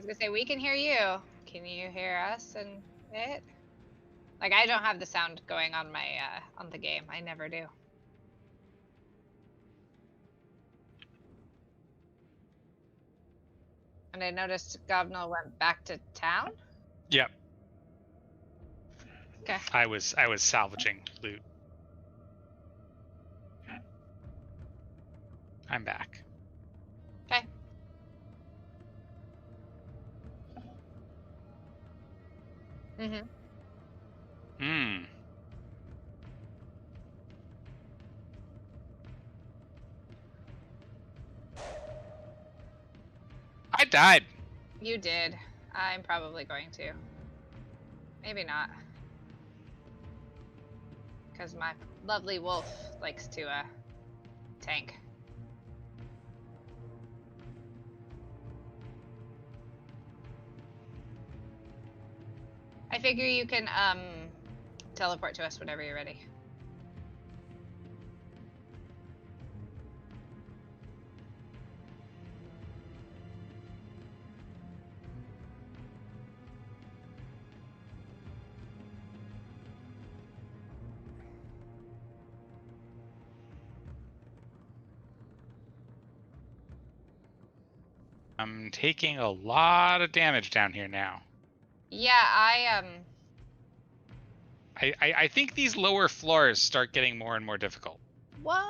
was gonna say, we can hear you. Can you hear us and it? Like, I don't have the sound going on my on the game. I never do. And I noticed Gobnell went back to town. Yep. Okay. I was salvaging loot. I'm back. Okay. Hmm. I died. You did. I'm probably going to. Maybe not. Because my lovely wolf likes to tank. I figure you can teleport to us whenever you're ready. I'm taking a lot of damage down here now. Yeah, I think these lower floors start getting more and more difficult. What?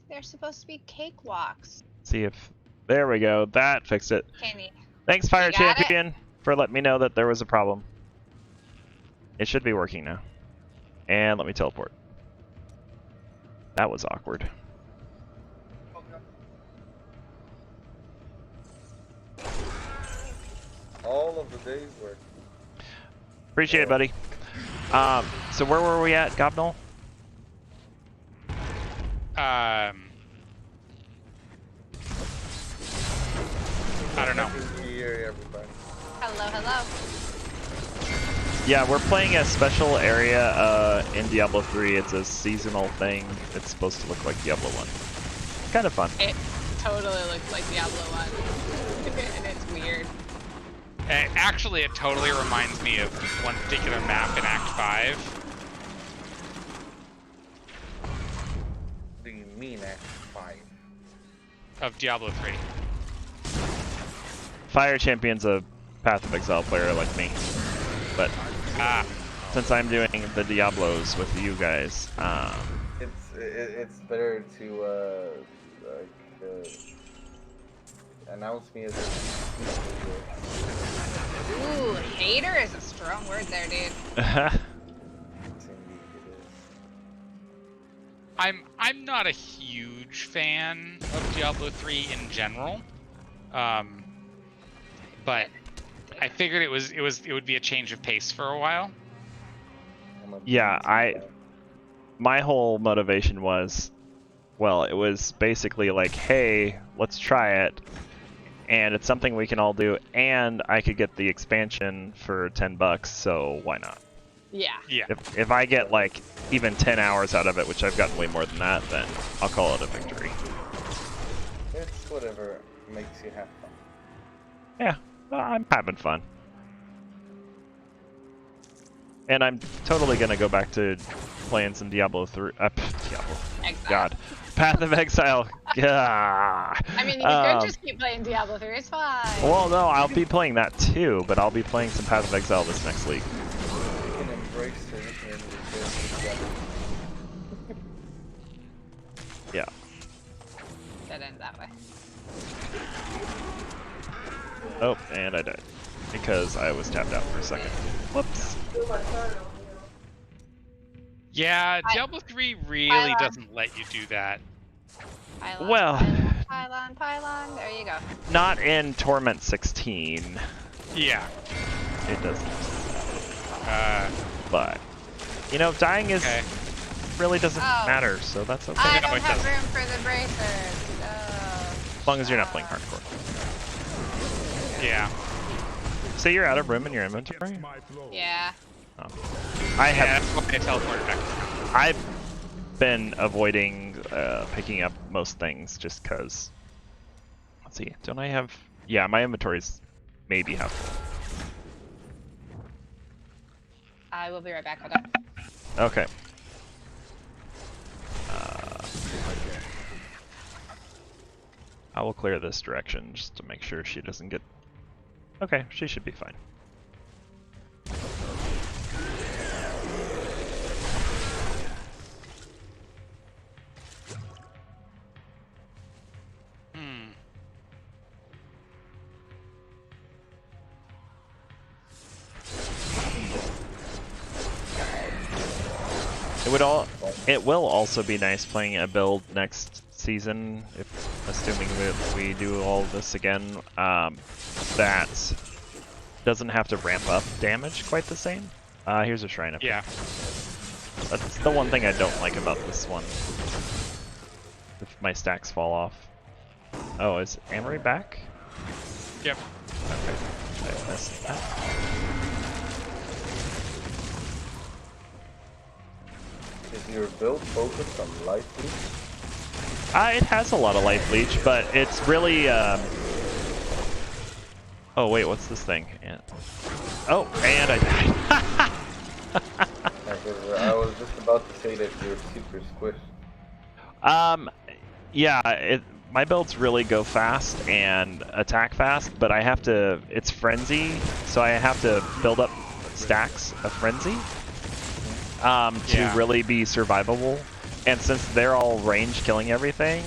They're supposed to be cakewalks. See if... There we go. That fixed it. Kenny. Thanks, Fire You got Champion, for letting me know that there was a problem. It should be working now. And let me teleport. That was awkward. All of the day's work. Appreciate it, buddy. So where were we at, Gobnell? I don't know. Hello, hello. Yeah, we're playing a special area in Diablo 3. It's a seasonal thing. It's supposed to look like Diablo 1. Kind of fun. It totally looks like Diablo 1. And it's weird. Actually, it totally reminds me of one particular map in Act 5. What do you mean Act 5? Of Diablo 3. Fire Champion's a Path of Exile player like me. But since I'm doing the Diablos with you guys, it's better to announce me as Ooh, hater is a strong word there, dude. I'm not a huge fan of Diablo 3 in general, but I figured it would be a change of pace for a while. Yeah, my whole motivation was, well, it was basically like, hey, let's try it, and it's something we can all do, and I could get the expansion for $10, so why not? Yeah. Yeah. If I get like even 10 hours out of it, which I've gotten way more than that, then I'll call it a victory. It's whatever makes you have fun. Yeah, I'm having fun. And I'm totally gonna go back to playing some Diablo 3. Diablo. Exile. God. Path of Exile. Yeah. I mean, you could just keep playing Diablo 3, it's fine. Well, no, I'll be playing that too, but I'll be playing some Path of Exile this next week. You can embrace tradition and Yeah. Dead end that way. Oh, and I died. Because I was tapped out for a second. Whoops. Yeah, Diablo 3 really doesn't let you do that. Pylon, Well, pylon, there you go. not in Torment 16. Yeah. It doesn't. But, you know, dying is really doesn't matter, so that's okay. I don't have room for the bracers. As long as you're not playing hardcore. Yeah. So you're out of room in your inventory? Yeah. Oh. I have. That's why I teleported back. I've been avoiding picking up most things just because. Let's see. Don't I have? Yeah, my inventory's maybe half full. I will be right back. Hold on. Okay. I will clear this direction just to make sure she doesn't get... Okay, she should be fine. It will also be nice playing a build next season, if assuming we do all this again, that doesn't have to ramp up damage quite the same. Here's a shrine up here. Yeah. That's the one thing I don't like about this one. If my stacks fall off. Oh, is Amory back? Yep. Okay. I missed that. Is your build focused on life leech? It has a lot of life leech, but it's really Oh wait, what's this thing? Yeah. Oh, and I died. I was just about to say that you're super squished. Yeah, my builds really go fast and attack fast, but I have to, it's frenzy, so I have to build up stacks of frenzy to really be survivable. And since they're all range killing everything,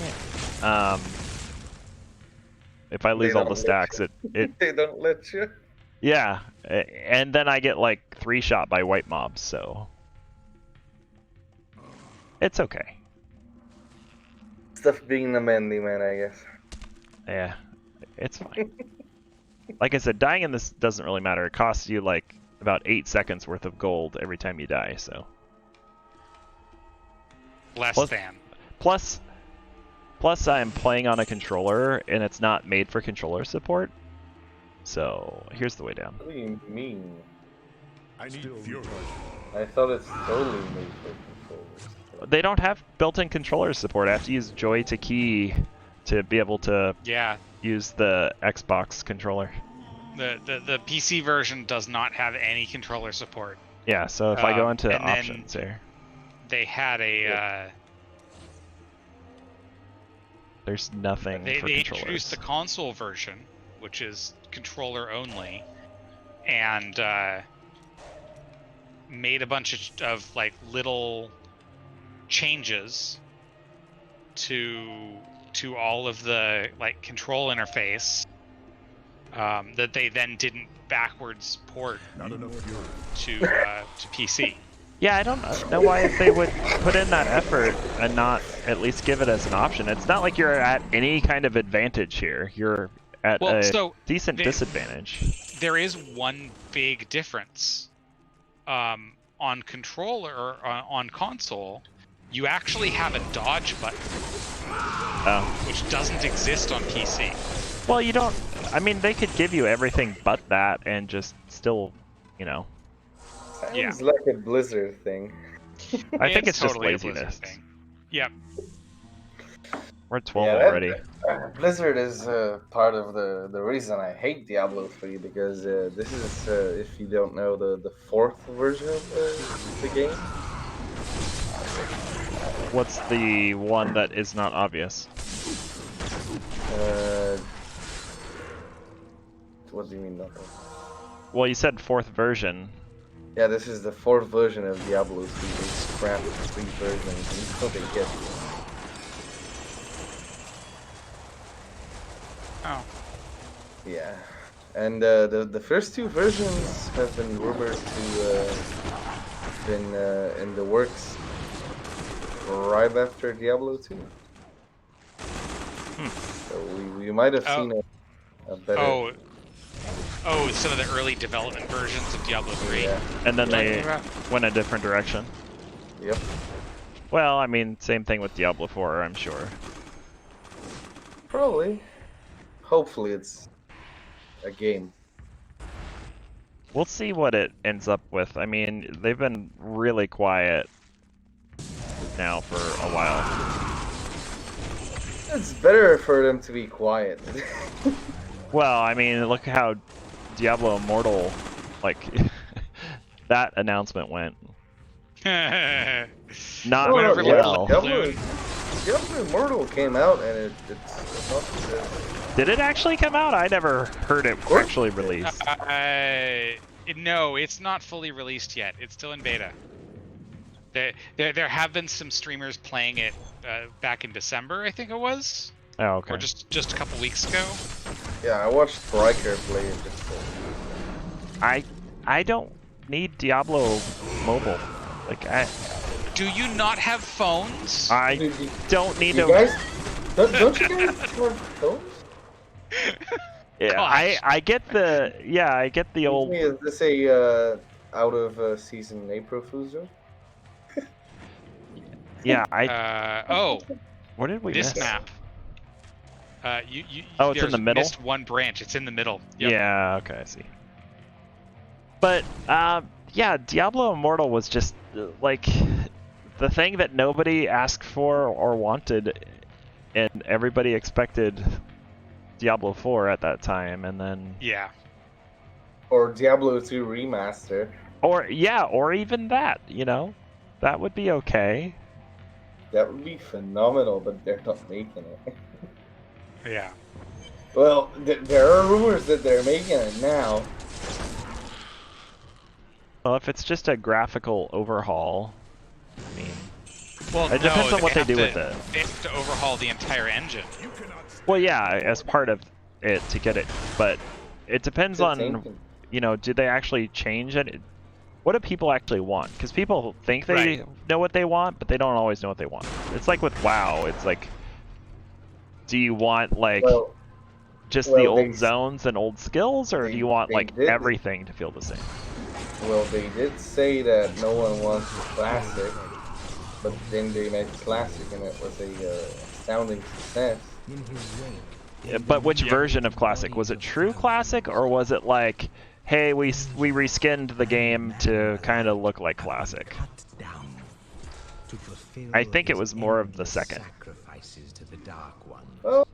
if I lose all the stacks, it they don't let you. Yeah, and then I get like 3-shot by white mobs, so it's okay. Stuff being the manly man, I guess. Yeah, it's fine. Like I said, dying in this doesn't really matter. It costs you like about 8 seconds worth of gold every time you die, so. Plus I'm playing on a controller and it's not made for controller support. So here's the way down. What do you mean? I need fury. I thought it's totally made for controllers. They don't have built-in controller support. I have to use joy to key to be able to use the Xbox controller. The PC version does not have any controller support. Yeah, so if I go into options here, they had a. There's nothing for They controllers. introduced the console version, which is controller only, and made a bunch of like little changes to all of the like control interface that they then didn't backwards port to PC. Yeah, I don't know why they would put in that effort and not at least give it as an option. It's not like you're at any kind of advantage here. You're at a decent disadvantage. There is one big difference. On controller or on console, you actually have a dodge button, which doesn't exist on PC. Well, you don't. I mean, they could give you everything but that and just still, you know. Sounds like a Blizzard thing. I think it's totally just laziness. Thing. Yep. We're at 12 already. Blizzard is part of the reason I hate Diablo 3 because this is, if you don't know, the fourth version of the game. What's the one that is not obvious? What do you mean nothing? Well, you said fourth version. Yeah, this is the fourth version of Diablo 3. They scrapped 3 versions until they get it. Oh. Yeah, and the first 2 versions have been rumored to been in the works right after Diablo 2. So we might have seen a better. Oh, some of the early development versions of Diablo 3. Yeah. And then they went a different direction. Yep. Well, I mean, same thing with Diablo 4, I'm sure. Probably. Hopefully it's a game. We'll see what it ends up with. I mean, they've been really quiet now for a while. It's better for them to be quiet. Well, I mean, look how Diablo Immortal, like, that announcement went not Whatever, well. Diablo Immortal came out and it's not. Did it actually come out? I never heard it course actually it did. released. No, it's not fully released yet. It's still in beta. There have been some streamers playing it back in December, I think it was. Oh, okay. Or just a couple weeks ago. Yeah, I watched Riker play it. I don't need Diablo mobile. Like Do you not have phones? I don't need you to. guys, don't you guys have phones? Yeah, Gosh. I get the old. Is this a out of season April Fool's joke? Yeah, what did we this miss? map. Oh, it's in the middle? Missed one branch. It's in the middle. Yep. Yeah, okay, I see. But yeah, Diablo Immortal was just like the thing that nobody asked for or wanted, and everybody expected Diablo 4 at that time, and then Yeah. Or Diablo 2 remaster. or even that, you know, that would be okay. That would be phenomenal, but they're not making it. Yeah. Well, there are rumors that they're making it now. Well, if it's just a graphical overhaul, I mean, Well, it depends on what they do with it. it. They have to overhaul the entire engine. Well, yeah, as part of it to get it, but it depends on, you know, do they actually change it? What do people actually want? Because people think they know what they want, but they don't always know what they want. It's like with WoW, it's like, do you want like just the old zones and old skills, or do you want like everything to feel the same? Well, they did say that no one wants classic, but then they made classic and it was a astounding success. Yeah, but which version of classic? Was it true classic, or was it like, hey, we reskinned the game to kind of look like classic? I think it was more of the second. Well,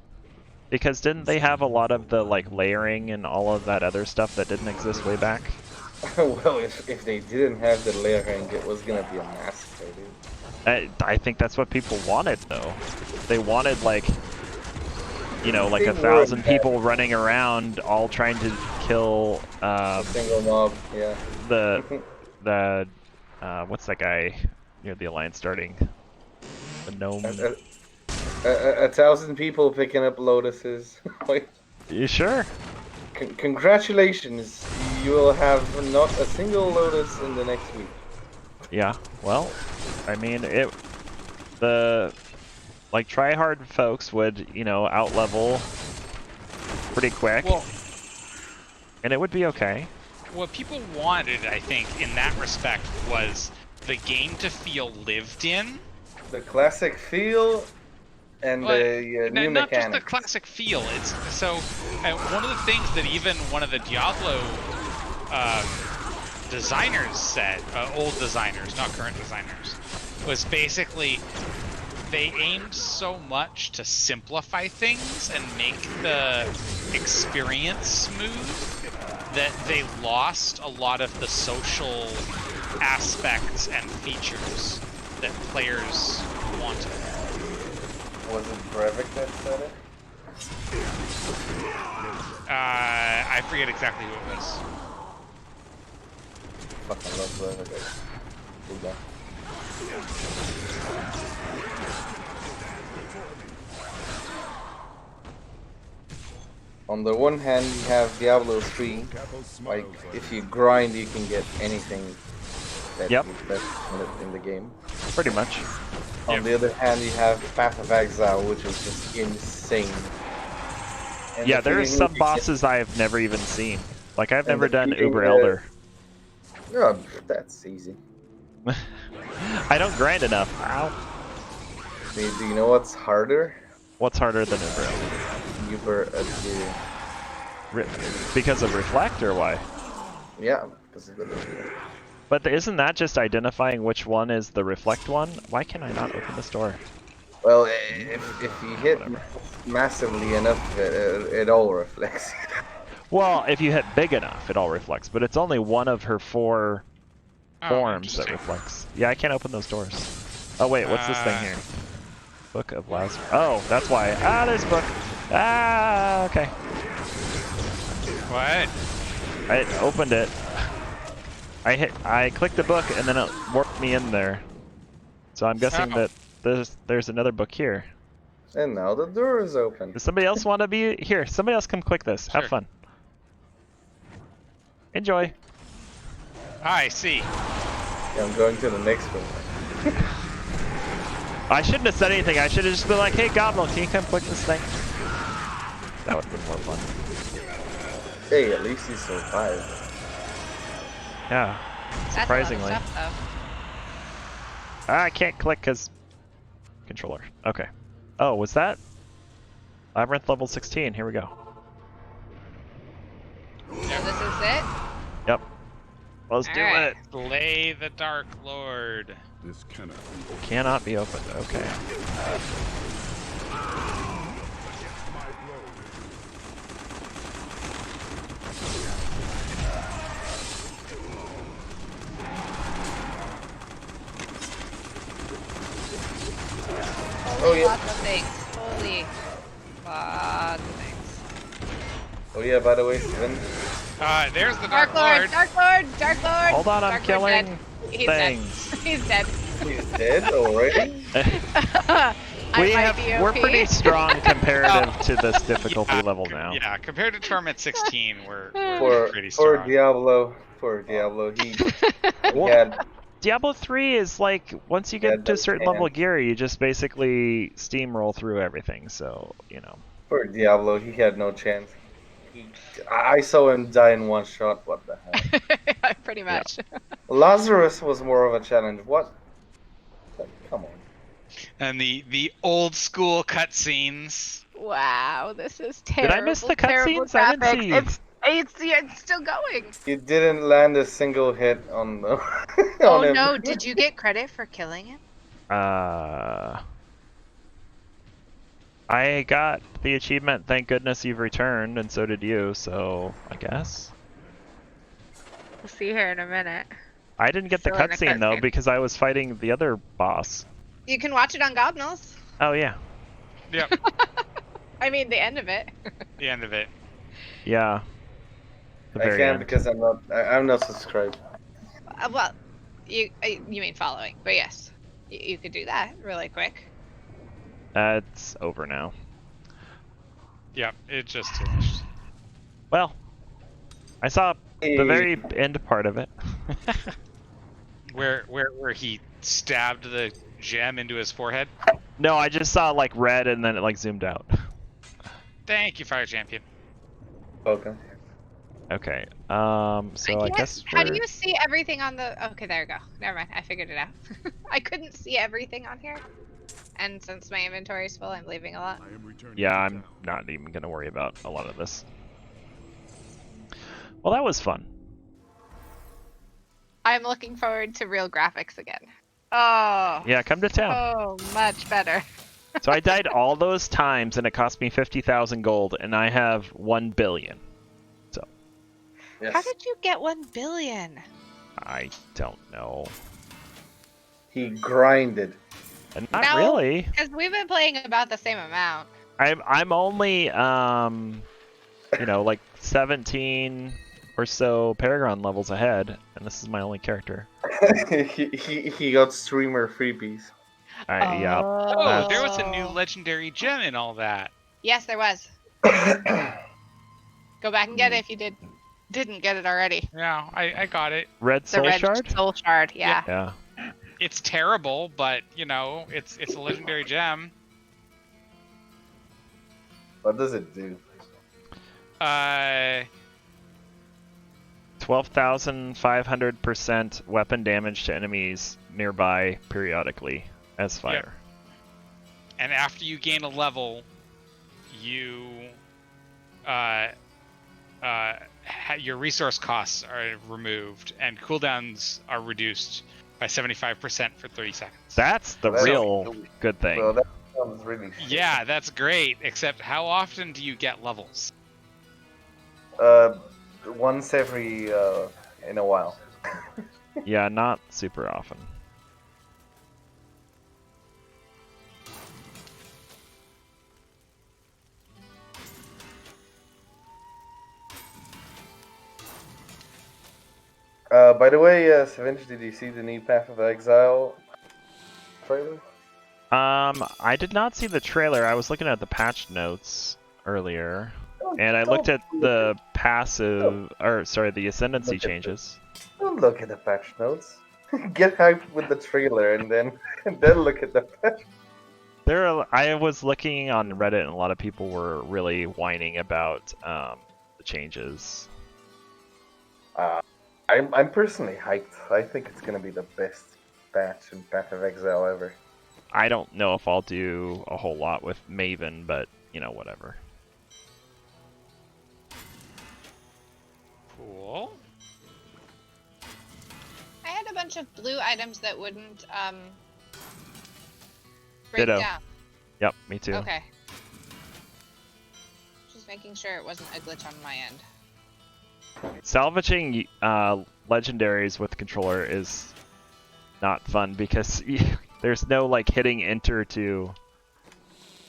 because didn't they have a lot of the like layering and all of that other stuff that didn't exist way back? well, if they didn't have the layering, it was gonna be a massacre, dude. I think that's what people wanted, though. They wanted like, you know, like 1,000 people running around, all trying to kill a single mob. Yeah. the what's that guy near the Alliance starting? The gnome. 1,000 people picking up lotuses. Wait. You sure? Congratulations, you will have not a single lotus in the next week. Yeah. Well, I mean, the like try-hard folks would, you know, out-level pretty quick, and it would be okay. What people wanted, I think, in that respect, was the game to feel lived in. The classic feel and the new not mechanics. just the classic feel. It's so one of the things that even one of the Diablo designers said, old designers, not current designers, was basically they aimed so much to simplify things and make the experience smooth that they lost a lot of the social aspects and features that players wanted. Was it Brevik that said it? I forget exactly who it was. Fucking love Brevik. Good guy. On the one hand, you have Diablo 3. Like, if you grind, you can get anything that in the game. Pretty much. On the other hand, you have Path of Exile, which is just insane. And yeah, there's some bosses I've never even seen. Like, I've never done Uber Elder. Oh, that's easy. I don't grind enough. Ow. Do you know what's harder? What's harder than Uber Elder? Because of Reflect, or why? Yeah, because of the But isn't that just identifying which one is the Reflect one? Why can I not open this door? Well, if you hit massively enough, it all reflects. Well, if you hit big enough, it all reflects, but it's only one of her 4 Oh, forms that interesting. reflects. Yeah, I can't open those doors. Oh wait, what's this thing here? Book of Lazarus. Oh, that's why. Ah, there's a book. Ah, okay. What? I opened it. I clicked the book and then it warped me in there. So I'm guessing Oh. that there's another book here. And now the door is open. Does somebody else want to be here? Somebody else come click this. Have Sure. fun. Enjoy. I see. Yeah, I'm going to the next one. I shouldn't have said anything. I should have just been like, hey, Goblin, can you come click this thing? That would have been more fun. Hey, at least he survived. Yeah, That's surprisingly. a lot of stuff, I can't click because controller. Okay. Oh, was that? Labyrinth level 16. Here we go. though. So this is it? Yep. Let's do Alright. it. Slay the Dark Lord. This cannot be. Cannot be opened. Okay. Oh yeah. Lots of things. Holy. Lots of things. Oh yeah. By the way, Sven. There's the Dark Lord! Dark Lord! Dark Lord! Hold on, I'm Dark Lord killing dead. He's things. dead. He's dead. He's dead already. We're pretty strong comparative to this difficulty level now. Yeah, compared to Torment 16, we're pretty For strong. Diablo. For Diablo, he Well, had. Diablo 3 is like, once you Yeah, get to a that's certain level of chance. gear, you just basically steamroll through everything, so, you know. For Diablo, he had no chance. I saw him die in one shot. What the hell? Pretty much. Lazarus was more of a challenge. What? Come on. And the old school cutscenes. Wow, this is Did terrible. I miss the terrible cutscenes? I didn't graphics. see. It's still going. You didn't land a single hit on the. Oh on him. no, did you get credit for killing him? I got the achievement, thank goodness you've returned, and so did you, so I guess. We'll see here in a minute. I didn't get the Still in a cutscene though, cutscene. because I was fighting the other boss. You can watch it on Gobnels. Oh yeah. Yep, I mean, the end of it. the end of it. Yeah. The I very can't end. because I'm not subscribed. Well, you mean following, but yes, you could do that really quick. It's over now. Yep, it just finished. Well, I saw the very end part of it. Where he stabbed the gem into his forehead. No, I just saw like red and then it like zoomed out. Thank you, Fire Champion. Okay. Okay. So I guess How do we're... you see everything on the? Okay, there we go. Never mind. I figured it out. I couldn't see everything on here, and since my inventory is full, I'm leaving a lot. I am returning Yeah, to I'm town. not even gonna worry about a lot of this. Well, that was fun. I'm looking forward to real graphics again. Oh. Yeah, come to town. Oh, much better. So I died all those times and it cost me 50,000 gold and I have 1 billion. So. Yes. How did you get 1 billion? I don't know. He grinded. And not No. really. Because we've been playing about the same amount. I'm only you know, like 17 or so Paragon levels ahead, and this is my only character. he got streamer freebies. Yeah. Oh, there was a new legendary gem in all that. Yes, there was. Go back and get it if you didn't get it already. Yeah, I got it. Red The Soul red Shard? soul shard, yeah. Yeah. It's terrible, but you know, it's a legendary gem. What does it do? 12,500% weapon damage to enemies nearby periodically as fire. Yep. And after you gain a level, you your resource costs are removed and cooldowns are reduced by 75% for 30 seconds. That's the Well, real good thing. Well, that sounds really shit. Yeah, that's great, except how often do you get levels? Once every in a while. Yeah, not super often. By the way, Savage, did you see the new Path of Exile trailer? I did not see the trailer. I was looking at the patch notes earlier, and I looked at Don't the passive, or sorry, the ascendancy Look at changes. Don't look at the patch notes. Get hyped with the trailer and then look at the patch. I was looking on Reddit, and a lot of people were really whining about the changes. I'm personally hyped. I think it's gonna be the best patch in Path of Exile ever. I don't know if I'll do a whole lot with Maven, but you know, whatever. Cool. I had a bunch of blue items that wouldn't break Ditto. down. Yep, me too. Okay. Just making sure it wasn't a glitch on my end. Salvaging legendaries with controller is not fun because there's no like hitting enter to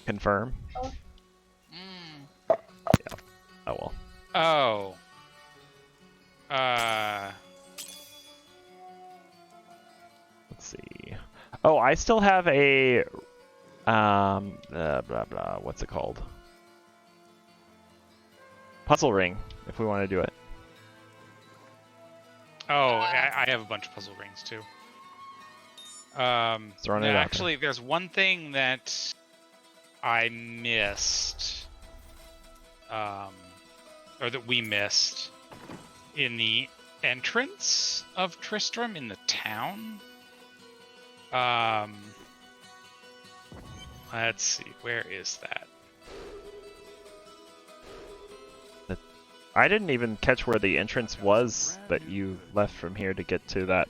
confirm. Mm. Yeah. Oh well. Oh. Let's see. Oh, I still have a blah blah. What's it called? Puzzle ring. If we want to do it. Oh, I have a bunch of puzzle rings too. Throwing it out there. Actually, there's one thing that I missed, or that we missed in the entrance of Tristram in the town. Let's see, where is that? I didn't even catch where the entrance was that you left from here to get to that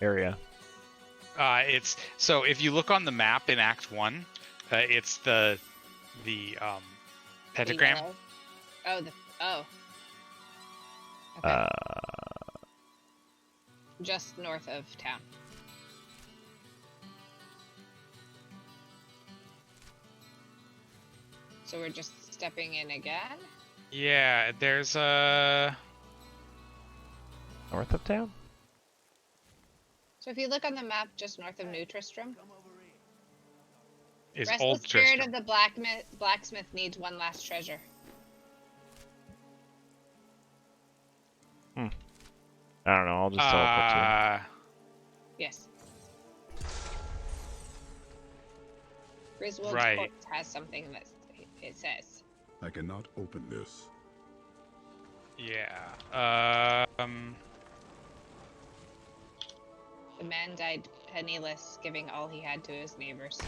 area. It's so if you look on the map in Act 1, it's the pentagram. Yellow? Oh, oh. Okay. Just north of town. So we're just stepping in again? Yeah, there's a North of town? So if you look on the map just north of New Tristram, is Restless Old Spirit Tristram. of the blacksmith needs one last treasure. I don't know, I'll just teleport to Yes. Griswold's Right. corpse has something that it says. I cannot open this. Yeah. The man died penniless, giving all he had to his neighbors.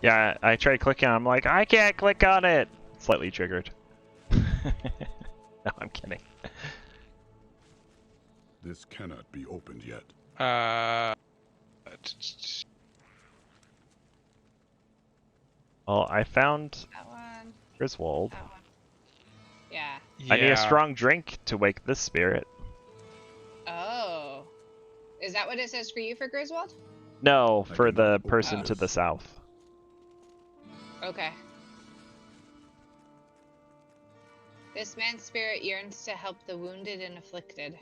Yeah, I tried clicking on it, I'm like, I can't click on it! Slightly triggered. No, I'm kidding. This cannot be opened yet. Well, I found That one. Griswold. That one. Yeah. I need a strong drink to wake this spirit. Oh. Is that what it says for you for Griswold? No, I for cannot the open person this. to the south. Okay. This man's spirit yearns to help the wounded and afflicted.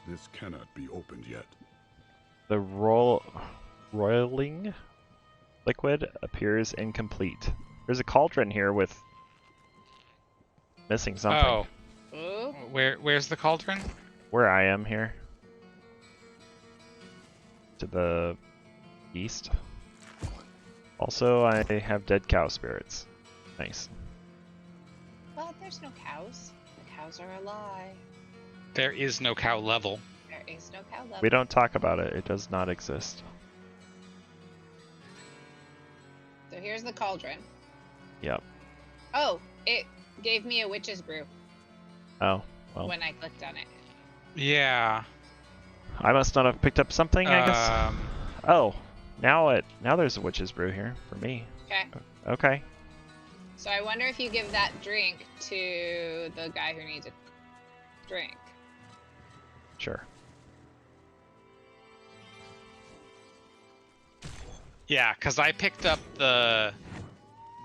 This cannot be opened yet. The roiling liquid appears incomplete. There's a cauldron here with missing something. Oh, Ooh. where's the cauldron? Where I am here. To the east. Also, I have dead cow spirits. Nice. Well, there's no cows. The cows are a lie. There is no cow level. There is no cow level. We don't talk about it. It does not exist. So here's the cauldron. Yep. Oh, it gave me a witch's brew Oh, well. when I clicked on it. Yeah. I must not have picked up something, I guess. Oh, now there's a witch's brew here for me. Okay. Okay. So I wonder if you give that drink to the guy who needs a drink. Sure. Yeah, because I picked up the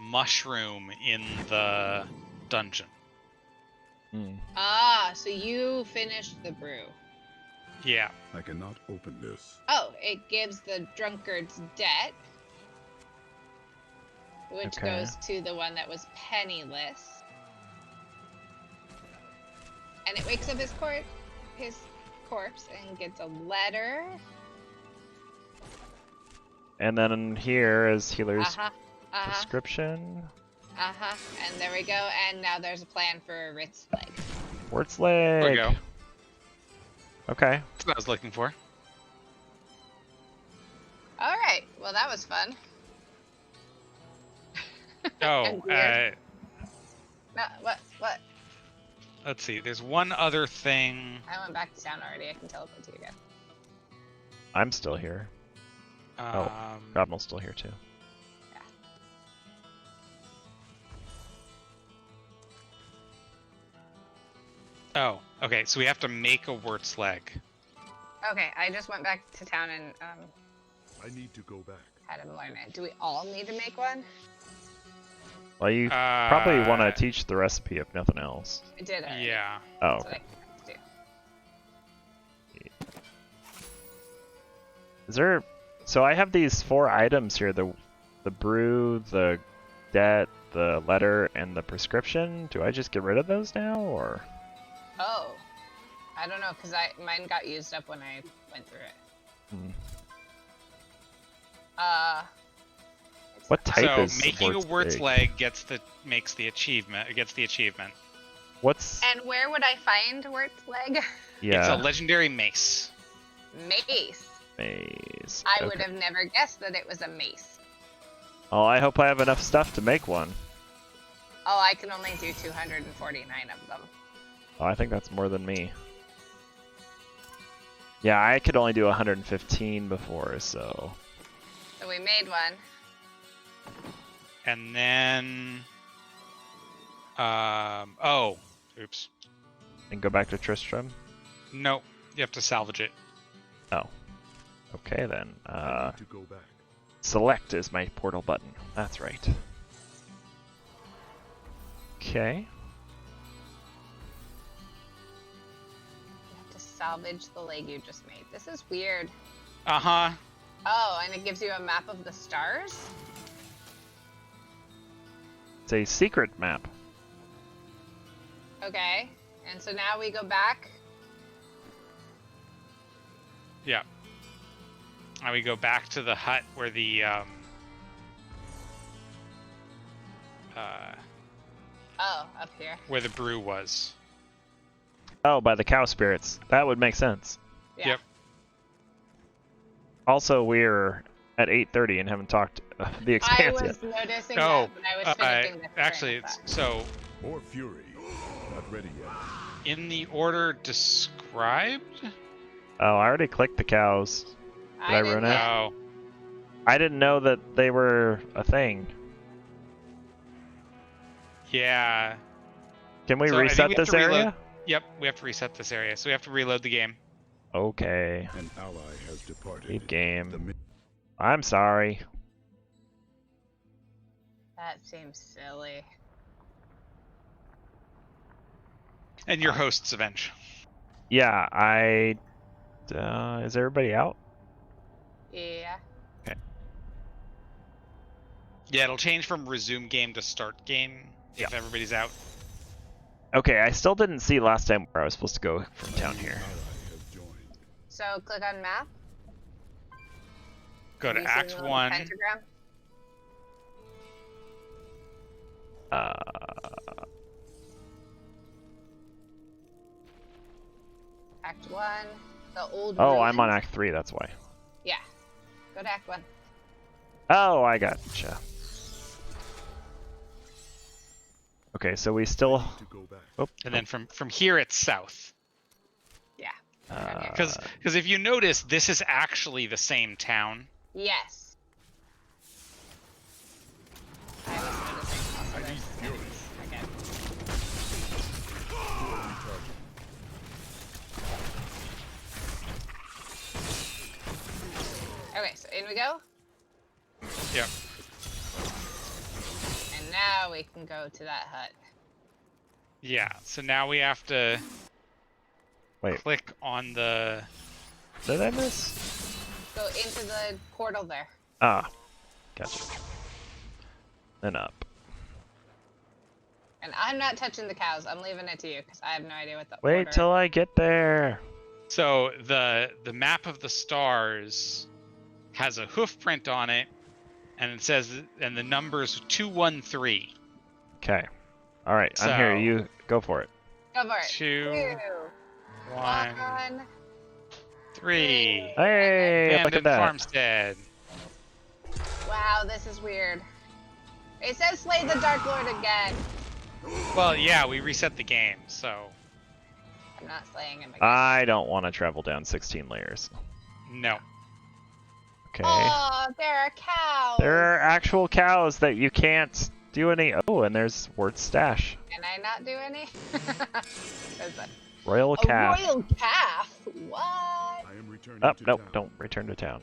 mushroom in the dungeon. Ah, so you finished the brew. Yeah. I cannot open this. Oh, it gives the drunkard's debt, which Okay. goes to the one that was penniless. And it wakes up his corpse and gets a letter. And then here is healer's Uh-huh. prescription. Uh-huh. And there we go. And now there's a plan for Rit's leg. Wurt's leg. There we go. Okay. That's what I was looking for. All right. Well, that was fun. Oh, And weird. No, what? Let's see. There's one other thing. I went back to town already. I can teleport to you again. I'm still here. Godmel's still here too. Oh, okay. So we have to make a Wurt's leg. Okay, I just went back to town and I need to go back. had him learn it. Do we all need to make one? Well, you probably want to teach the recipe if nothing else. I did already. Yeah. Oh, That's what okay. I can do. Is there? So I have these 4 items here: the brew, the debt, the letter, and the prescription. Do I just get rid of those now, or? Oh, I don't know, cause mine got used up when I went through it. What type So is making a Wurt's leg? leg makes the achievement. It gets the achievement. What's? And where would I find Wurt's leg? Yeah. It's a legendary mace. Mace. Maze. I would have never guessed that it was a mace. Oh, I hope I have enough stuff to make one. Oh, I can only do 249 of them. Oh, I think that's more than me. Yeah, I could only do 115 before, so. So we made one. And then, oh, oops. And go back to Tristram. Nope, you have to salvage it. Oh. Okay then. I need to go back. Select is my portal button. That's right. Okay. You have to salvage the leg you just made. This is weird. Uh-huh. Oh, and it gives you a map of the stars? It's a secret map. Okay. And so now we go back. Yeah. Now we go back to the hut where the, Oh, up here. where the brew was. Oh, by the cow spirits. That would make sense. Yeah. Yep. Also, we're at 8:30 and haven't talked the Expanse I yet. was noticing Oh, that when I was finishing the actually, train of it's thought. so More fury. Not ready yet. in the order described. Oh, I already clicked the cows. Did I didn't ruin it? yet. Oh, I didn't know that they were a thing. yeah. Can we So I think reset we have this to reload- area? Yep, we have to reset this area, so we have to reload the game. Okay. An ally has departed. Leave game. The mi- I'm sorry. That seems silly. And your host's avenge. Yeah, is everybody out? Yeah. Yeah, it'll change from resume game to start game if everybody's out. Okay, I still didn't see last time where I was supposed to go from down an here. ally has joined. So click on map. Go to You see the Act little 1. Pentagram? Act 1. The old Oh, I'm on ruins. Act 3, that's why. Yeah. Go to Act 1. Oh, I gotcha. Okay, so we still... To go back. Oh, And then from here it's south. Yeah. Because if you notice, this is actually the same town. Yes. I was noticing also I need there's fury. enemies. Okay. Okay, so in we go. Yep. And now we can go to that hut. Yeah. So now we have to Wait, click on the. did I miss? Go into the portal there. Ah, gotcha. Then up. And I'm not touching the cows. I'm leaving it to you because I have no idea what the Wait order. till I get there. So the map of the stars has a hoof print on it, and it says, and the number's 213. Okay. All right, I'm here. So- You go for it. Go for it. 2, 1, 1, 3. Hey, look at Abandoned that. farmstead. Wow, this is weird. It says slay the Dark Lord again. Well, yeah, we reset the game, so I'm not slaying him again. I don't want to travel down 16 layers. no. Okay. Oh, there are cows. There are actual cows that you can't do any. Oh, and there's Word's stash. Can I not do any? There's Royal a calf. royal calf. What? I am returning Oh, to nope, town. don't return to town.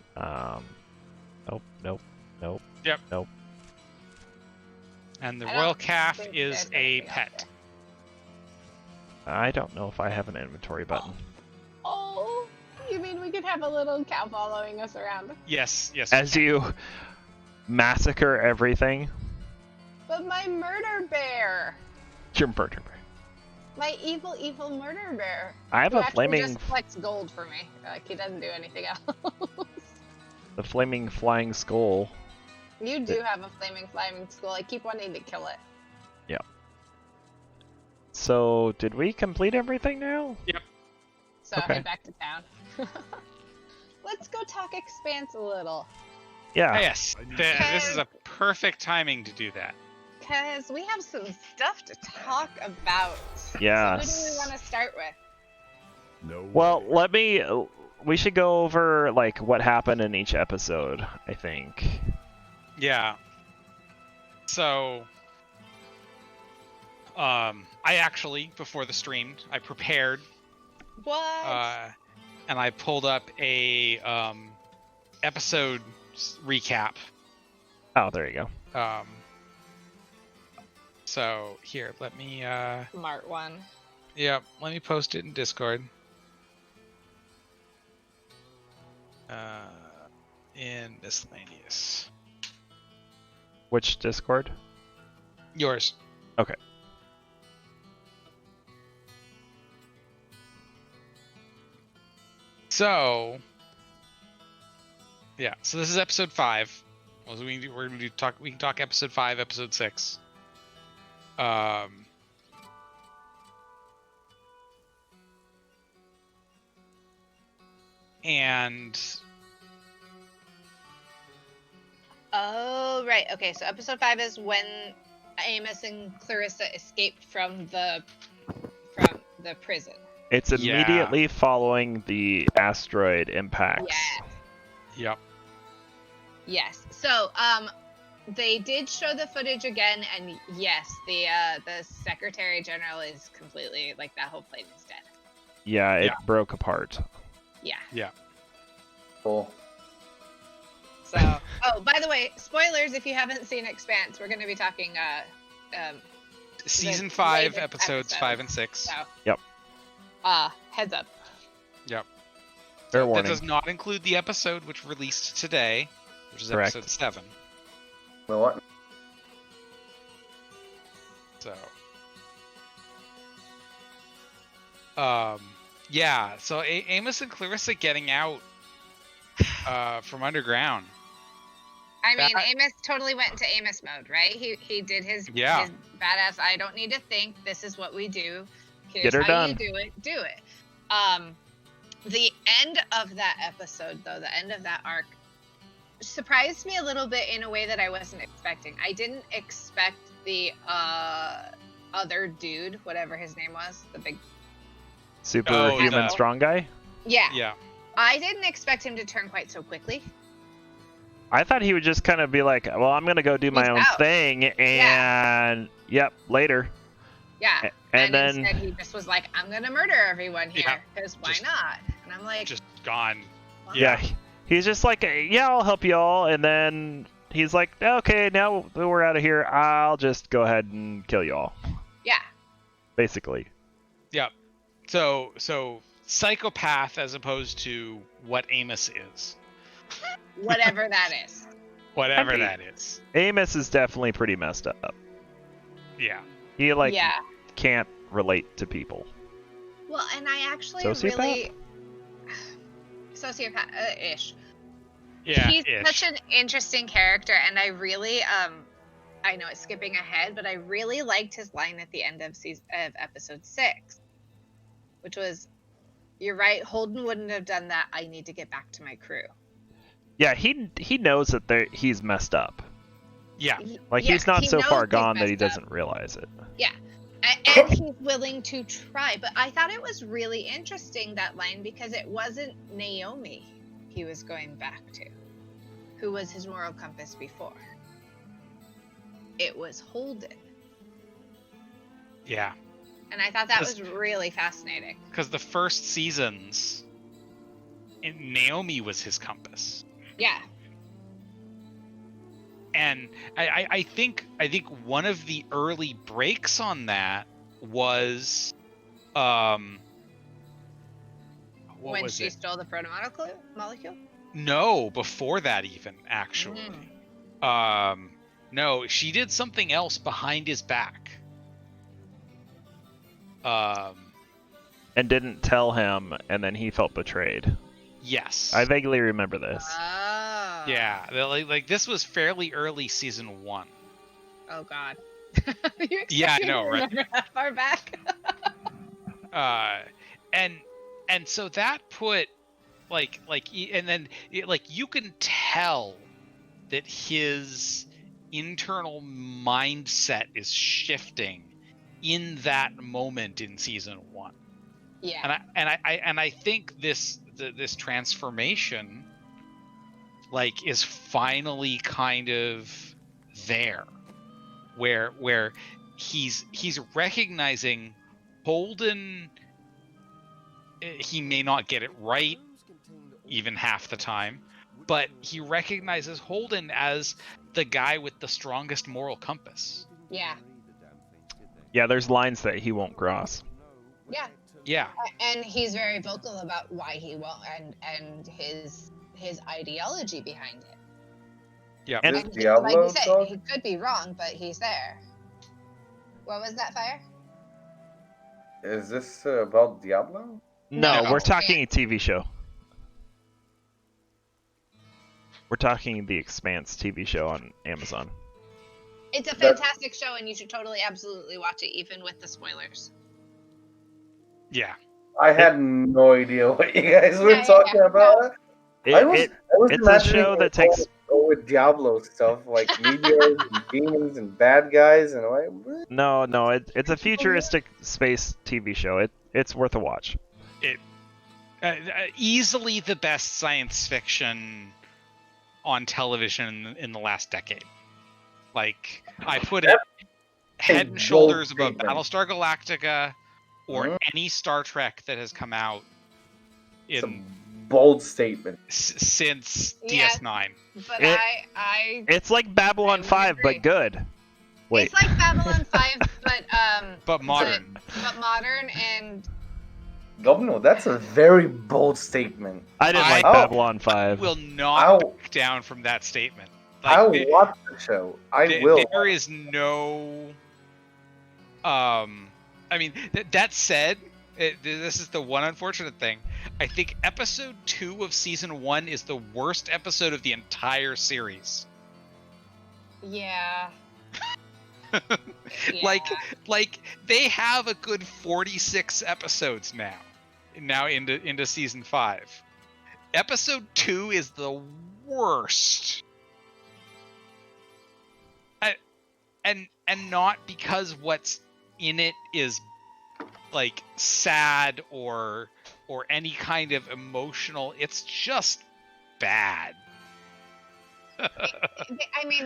Nope, nope, nope. Yep. Nope. And the I royal don't calf think is there's a anything else pet. there. I don't know if I have an inventory button. Oh, you mean we could have a little cow following us around? Yes, yes. As you massacre everything, But my murder bear. you're murder. My evil, evil murder bear. I have Who a actually flaming, just collects gold for me. Like, he doesn't do anything else. the flaming flying skull. You do have a flaming skull. I keep wanting to kill it. So, did we complete everything now? So Okay. head back to town. Let's go talk Expanse a little. Yeah. Ah, yes. I need This is a perfect timing to do that. Because we have some stuff to talk about. Yes. So who do we want to start with? No Well, way. let me. We should go over like what happened in each episode. I think. Yeah. So, I actually, before the stream, I prepared, What? and I pulled up a episode recap. Oh, there you go. So here, let me, Smart one. yeah, let me post it in Discord. In miscellaneous. Which Discord? Yours. Okay. So, yeah. So this is episode 5. Well, we're gonna talk. We can talk episode 5, episode 6. And Oh, right. Okay, so episode 5 is when Amos and Clarissa escaped from the prison. It's Yeah. immediately following the asteroid impacts. Yeah. yep. Yes. So, they did show the footage again, and yes, the Secretary General is completely, like, that whole plane is dead. Yeah, it Yeah. broke apart. Yeah. Cool. So, oh, by the way, spoilers if you haven't seen Expanse, we're going to be talking Season the 5, latest episodes 5 and 6. So, Yep. heads up. Yep. Fair That warning. does not include the episode which released today, which is Correct. episode 7. You know what? So, yeah. So Amos and Clarissa getting out from underground. I mean, That- Amos totally went into Amos mode, right? He did his Yeah. his badass. I don't need to think. This is what we do. Here's Get her how done. you do it. Do it. The end of that episode, though, the end of that arc, surprised me a little bit in a way that I wasn't expecting. I didn't expect the other dude, whatever his name was, the big. Superhuman yeah. strong guy? Yeah. Yeah. I didn't expect him to turn quite so quickly. I thought he would just kind of be like, well, I'm going to go do my He's own out. thing, and yep, later. Yeah. And then instead he just was like, I'm gonna murder everyone Yeah. here, because why Just- not? And I'm like, Just gone. wow. yeah, he's just like, yeah, I'll help you all, and then he's like, okay, now that we're out of here, I'll just go ahead and kill you all. Yeah. Basically. Yeah. So psychopath as opposed to what Amos is. Whatever that is. Whatever I mean- that is. Amos is definitely pretty messed up. Yeah. He yeah. can't relate to people. Well, and I actually Sociopath? really sociopath-ish. Yeah. He's ish. such an interesting character, and I really I know it's skipping ahead, but I really liked his line at the end of episode 6, which was, "You're right, Holden wouldn't have done that. I need to get back to my crew." Yeah, he knows that he's messed up. Yeah. Like, Yeah, he's not he so knows far he's gone that he messed up. doesn't realize it. Yeah. And he's willing to try. But I thought it was really interesting, that line, because it wasn't Naomi he was going back to, who was his moral compass before. It was Holden. Yeah. And I thought that was really fascinating. Because the first seasons, Naomi was his compass. Yeah. And I think one of the early breaks on that was what When was she it? stole the proto-molecule? No, before that even, actually. No, she did something else behind his back. And didn't tell him, and then he felt betrayed. Yes. I vaguely remember this. Oh. Yeah, like this was fairly early season 1. Oh, God. You Yeah, I expect me know, to right? remember that far back? And so that put and then you can tell that his internal mindset is shifting in that moment in season 1. Yeah. And I think this transformation is finally kind of there, where he's recognizing Holden. He may not get it right even half the time, but he recognizes Holden as the guy with the strongest moral compass. Yeah. Yeah, there's lines that he won't cross. Yeah. Yeah. And he's very vocal about why he won't, and his ideology behind it. Yeah. And- This And Diablo like you said, talk? he could be wrong, but he's there. What was that, Fire? Is this about Diablo? No, No. we're talking a TV show. We're talking the Expanse TV show on Amazon. It's a That- fantastic show, and you should totally, absolutely watch it, even with the spoilers. Yeah. I had no idea what you guys were Yeah, talking yeah. about. I was It's a imagining show that like, takes. go with Diablo stuff, like meteors and demons and bad guys, and like, what? No, it's a futuristic space TV show. It's worth a watch. Easily the best science fiction on television in the last decade. Like, I put it head and bold shoulders above statement. Battlestar Galactica or Mhm. any Star Trek that has come out It's a in bold statement. since Yeah. DS9. But It- I It's like Babylon I would 5, agree. but good. Wait, It's like Babylon 5, But modern. but modern, and Governor, that's a very bold statement. I didn't like Oh. Babylon 5. Will not Ow. back down from that statement. I'll there- watch the show. I there- will. There is no. I mean, that said, this is the one unfortunate thing. I think episode 2 of season 1 is the worst episode of the entire series. yeah. Like, Yeah. they have a good 46 episodes now into season 5. Episode 2 is the worst. And not because what's in it is like sad or or any kind of emotional. It's just bad. I mean,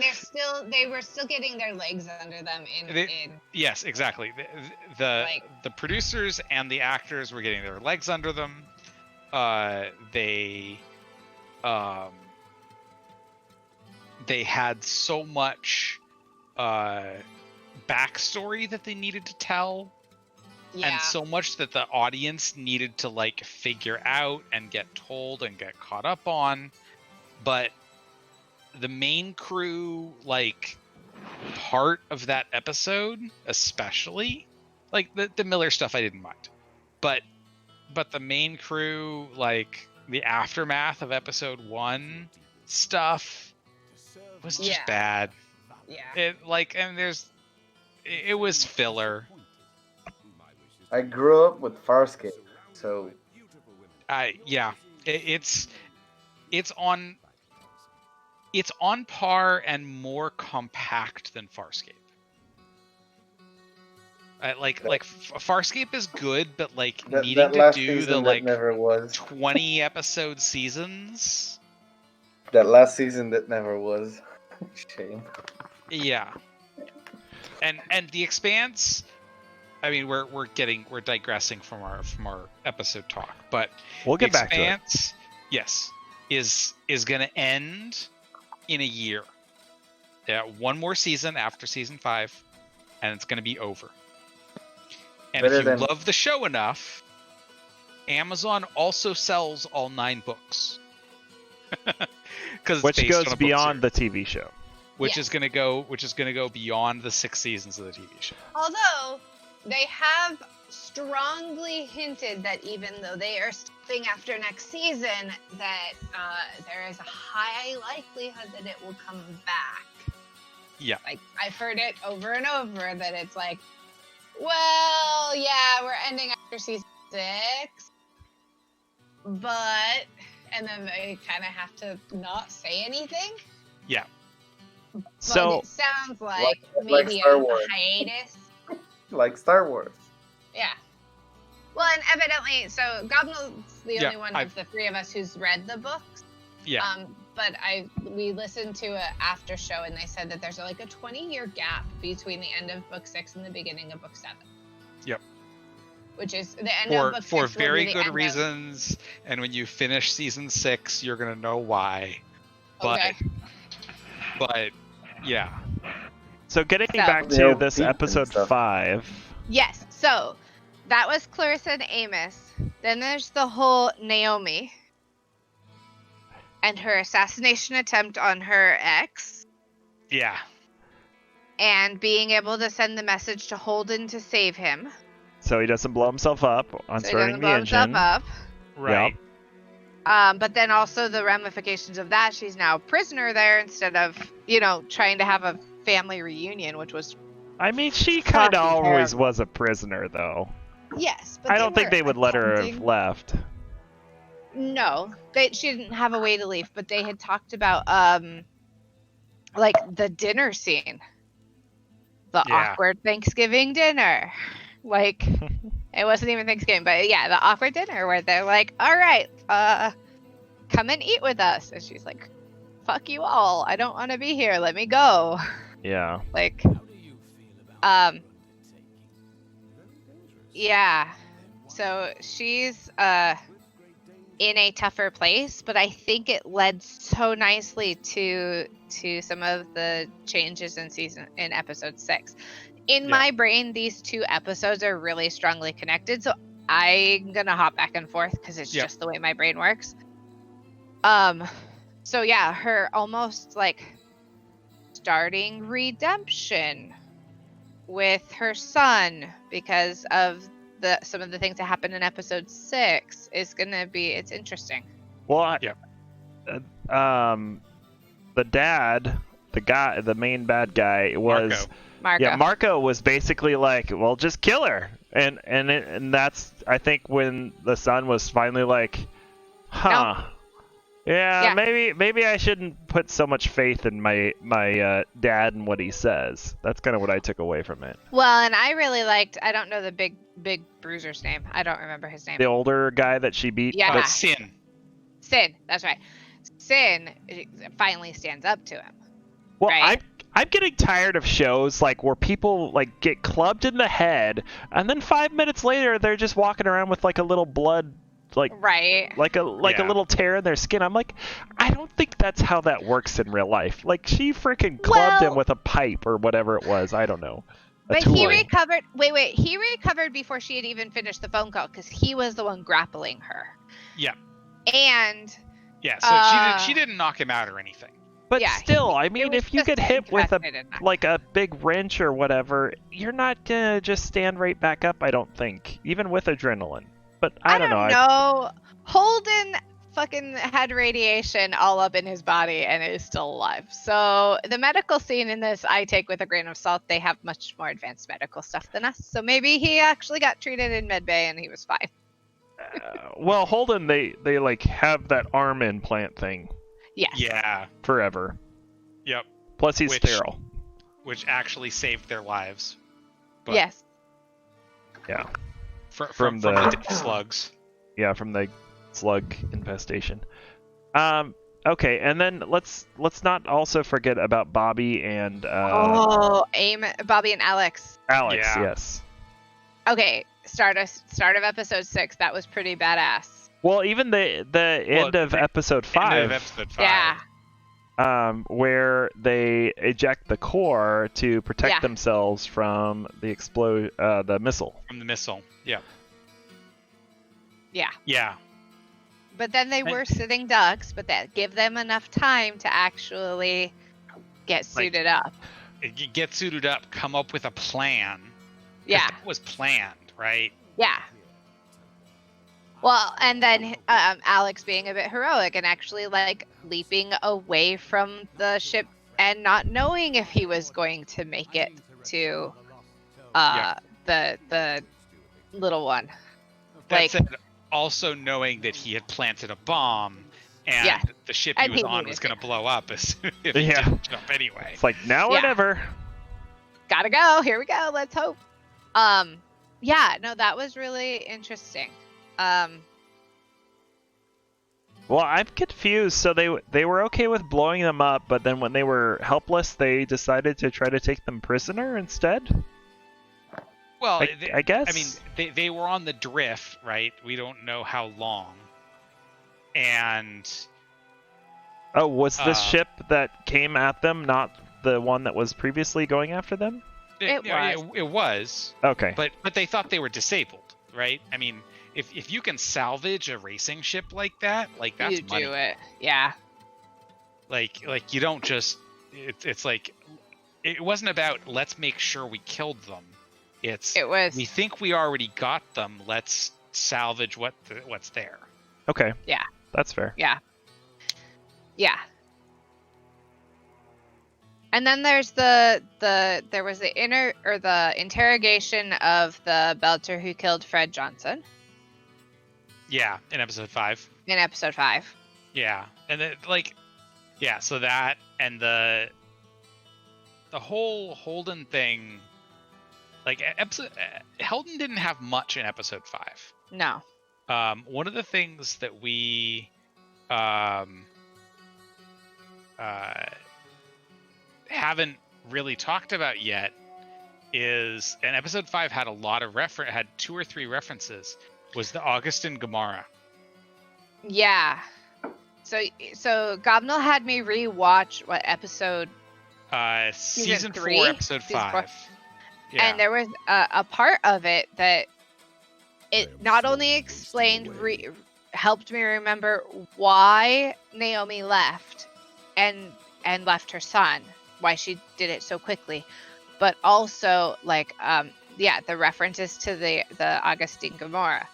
they were still getting their legs under them in Yes, exactly. The producers and the actors were getting their legs under them. They had so much backstory that they needed to tell, and so much that the audience needed to like figure out and get told and get caught up on. But the main crew, like, part of that episode, especially, like the Miller stuff I didn't mind, but the main crew, like the aftermath of episode 1 stuff was just bad. Yeah. It was filler. I grew up with Farscape, so It's on par and more compact than Farscape. Farscape is good, but like needing that to last do season the that like never was. 20 episode seasons. That last season that never was. Shame. Yeah. And the Expanse, I mean, we're digressing from our episode talk, but We'll get back to it. Expanse, yes, is going to end in a year. Yeah, one more season after season 5, and it's going to be over. And if you love the show enough, Amazon also sells all 9 books. Which goes beyond the TV show. Which is going to go beyond the 6 seasons of the TV show. Although they have strongly hinted that even though they are stopping after next season, that there is a high likelihood that it will come back. Yeah. Like, I've heard it over and over that it's like, well, yeah, we're ending after season 6, but, and then they kind of have to not say anything. Yeah. But so it sounds like maybe Star a Wars. hiatus. Like Star Wars. Yeah. Well, and evidently, so Gobnell's the only one of the 3 of us who's read the books. Yeah. But we listened to an after show, and they said that there's like a 20-year gap between the end of book 6 and the beginning of book 7. Yep. Which is the end of book 6 for will very be the good end reasons, and when you finish season 6, you're gonna know why. Okay. But yeah. So getting back to this Pete and episode stuff. 5. Yes. So that was Clarissa and Amos. Then there's the whole Naomi and her assassination attempt on her ex, Yeah. and being able to send the message to Holden to save him. So he doesn't blow himself up on So he starting doesn't the blow engine. himself up. Right. But then also the ramifications of that, she's now a prisoner there instead of, trying to have a family reunion, which was... I mean, she kind of Fucking always terrible. was a prisoner, though. Yes, but I don't think they would let her have left. No, she didn't have a way to leave, but they had talked about, like, the dinner scene. The awkward Thanksgiving dinner. Like, it wasn't even Thanksgiving, but yeah, the awkward dinner where they're like, all right, come and eat with us. And she's like, fuck you all. I don't want to be here. Let me go. Yeah. Like, yeah. So she's, in a tougher place, but I think it led so nicely to some of the changes in episode 6. In my brain, these 2 episodes are really strongly connected, so I'm gonna hop back and forth because it's just the way my brain works. So yeah, her almost like starting redemption with her son because of some of the things that happened in episode 6 is gonna be, it's interesting. Well, the dad, the main bad guy was Marco. Yeah, Marco was basically like, well, just kill her, and that's, I think, when the son was finally like, huh. Yeah, Yeah. maybe I shouldn't put so much faith in my dad and what he says. That's kind of what I took away from it. Well, and I really liked. I don't know the big bruiser's name. I don't remember his name. The older guy that she beat. Yeah. Sin. Sin. That's right. Sin finally stands up to him. Well, Right? I'm getting tired of shows like where people like get clubbed in the head, and then 5 minutes later they're just walking around with like a little blood, Right. like a Yeah. little tear in their skin. I'm like, I don't think that's how that works in real life. Like she freaking clubbed him Well- with a pipe or whatever it was. I don't know. A But he tool. recovered. Wait. He recovered before she had even finished the phone call because he was the one grappling her. Yeah. And Yeah. So she didn't knock him out or anything. But yeah, still, I it mean, was if you just get hit with incapacitated. like a big wrench or whatever, you're not gonna just stand right back up. I don't think, even with adrenaline. But I don't know. Holden fucking had radiation all up in his body and is still alive. So the medical scene in this, I take with a grain of salt. They have much more advanced medical stuff than us. So maybe he actually got treated in medbay and he was fine. Well, Holden, they like have that arm implant thing Yes. Yeah. forever. Yep. Plus, he's Which- sterile. Which actually saved their lives. But Yes. Yeah, From the- the slugs. yeah, from the slug infestation. Okay, and then let's not also forget about Bobby and Bobby and Alex. Alex. Yeah. Yes. Okay, start of episode 6. That was pretty badass. Well, even the end of episode 5. End of episode 5. Yeah. Where they eject the core to protect Yeah. themselves from the missile. From the missile. Yeah. Yeah. Yeah. But then they were sitting ducks, but that give them enough time to actually get suited up. Get suited up, come up with a plan. 'Cause Yeah. That was planned, right? Yeah. Well, and then Alex being a bit heroic and actually like leaping away from the ship and not knowing if he was going to make it to the little one. That Like- said, also knowing that he had planted a bomb and Yeah. the ship he And was he on needed was going to. to blow up if he Yeah. didn't jump anyway. It's like now or Yeah. never. Gotta go. Here we go. Let's hope. Yeah, no, that was really interesting. Well, I'm confused. So they were okay with blowing them up, but then when they were helpless, they decided to try to take them prisoner instead. Well, I guess. I mean, they were on the drift, right? We don't know how long. And Oh, was this Uh, ship that came at them not the one that was previously going after them? It it was, Okay. but they thought they were disabled, right? I mean, if you can salvage a racing ship like that, like that's You money. do it. Yeah. Like you don't just it's like it wasn't about let's make sure we killed them. It's It was. we think we already got them. Let's salvage what's there. Okay. Yeah. That's fair. Yeah. Yeah. And then there's there was the interrogation of the Belter who killed Fred Johnson Yeah, in episode 5. in episode 5. Yeah, and then so that and the whole Holden thing, like Holden didn't have much in episode 5. No. One of the things that we haven't really talked about yet is, and episode 5 had a lot of had 2 or 3 references, was the Augustin Gamara. Yeah. So Gobnell had me rewatch what episode, Season 3? 4, episode Season 5. 4. Yeah. And there was a part of it that it not only explained, helped me remember why Naomi left and left her son, why she did it so quickly, but also like the references to the Augustine Gamora.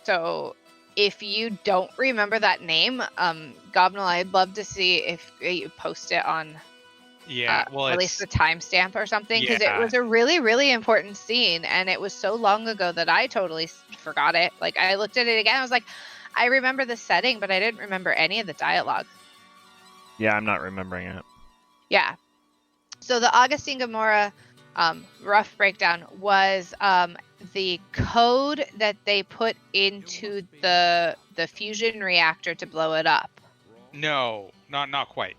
So if you don't remember that name, Gobnell, I'd love to see if you post it on well, at least the timestamp or something, because Yeah. it was a really, really important scene, and it was so long ago that I totally forgot it. Like I looked at it again, I was like, I remember the setting, but I didn't remember any of the dialogue. Yeah, I'm not remembering it. Yeah. So the Augustine Gamora rough breakdown was the code that they put into the fusion reactor to blow it up. No, not quite.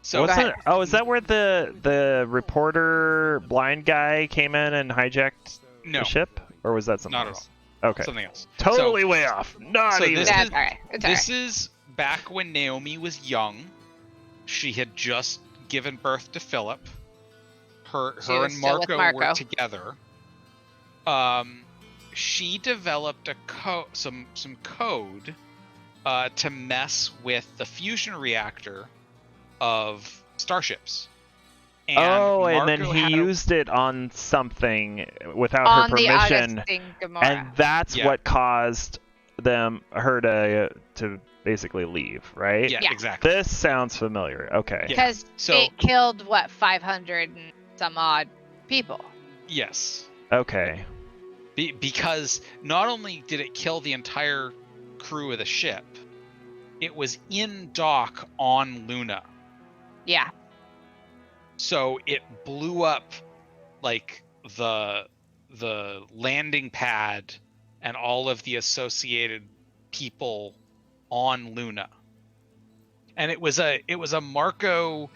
So Wasn't is that where the reporter blind guy came in and hijacked No. the ship? Or was that something Not at else? Okay. something else. Totally way off. Not so even. this That's is- all right. It's all This right. is back when Naomi was young. She had just given birth to Philip. Her She and was still with Marco were Marco. together. She developed some code to mess with the fusion reactor of starships. And and then Marco he had used it on something without On her the permission, Augustine Gamora. and that's Yeah. what caused her to basically leave, right? Yeah, Yeah. exactly. This sounds familiar. Okay. Yeah. Because So- it killed, 500 and some odd people. Yes. Okay. Because not only did it kill the entire crew of the ship, it was in dock on Luna. Yeah. So it blew up like the landing pad and all of the associated people on Luna. And it was a Marco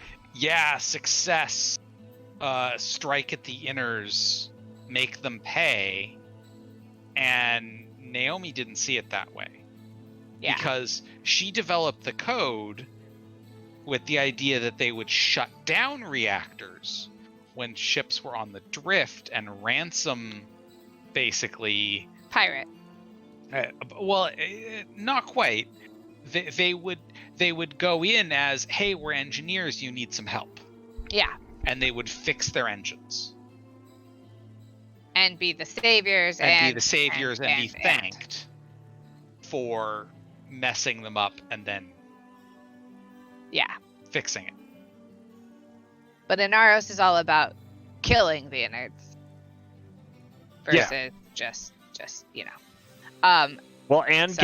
success strike at the inners, make them pay, and Naomi didn't see it that way. Yeah. Because she developed the code with the idea that they would shut down reactors when ships were on the drift and ransom basically Pirate. not quite. They would go in as, hey, we're engineers, you need some help, Yeah. and they would fix their engines And be the saviors. and And be the saviors and be thanked for messing them up and then Yeah. fixing it. But Inaros is all about killing the innards. Versus just Well, and So-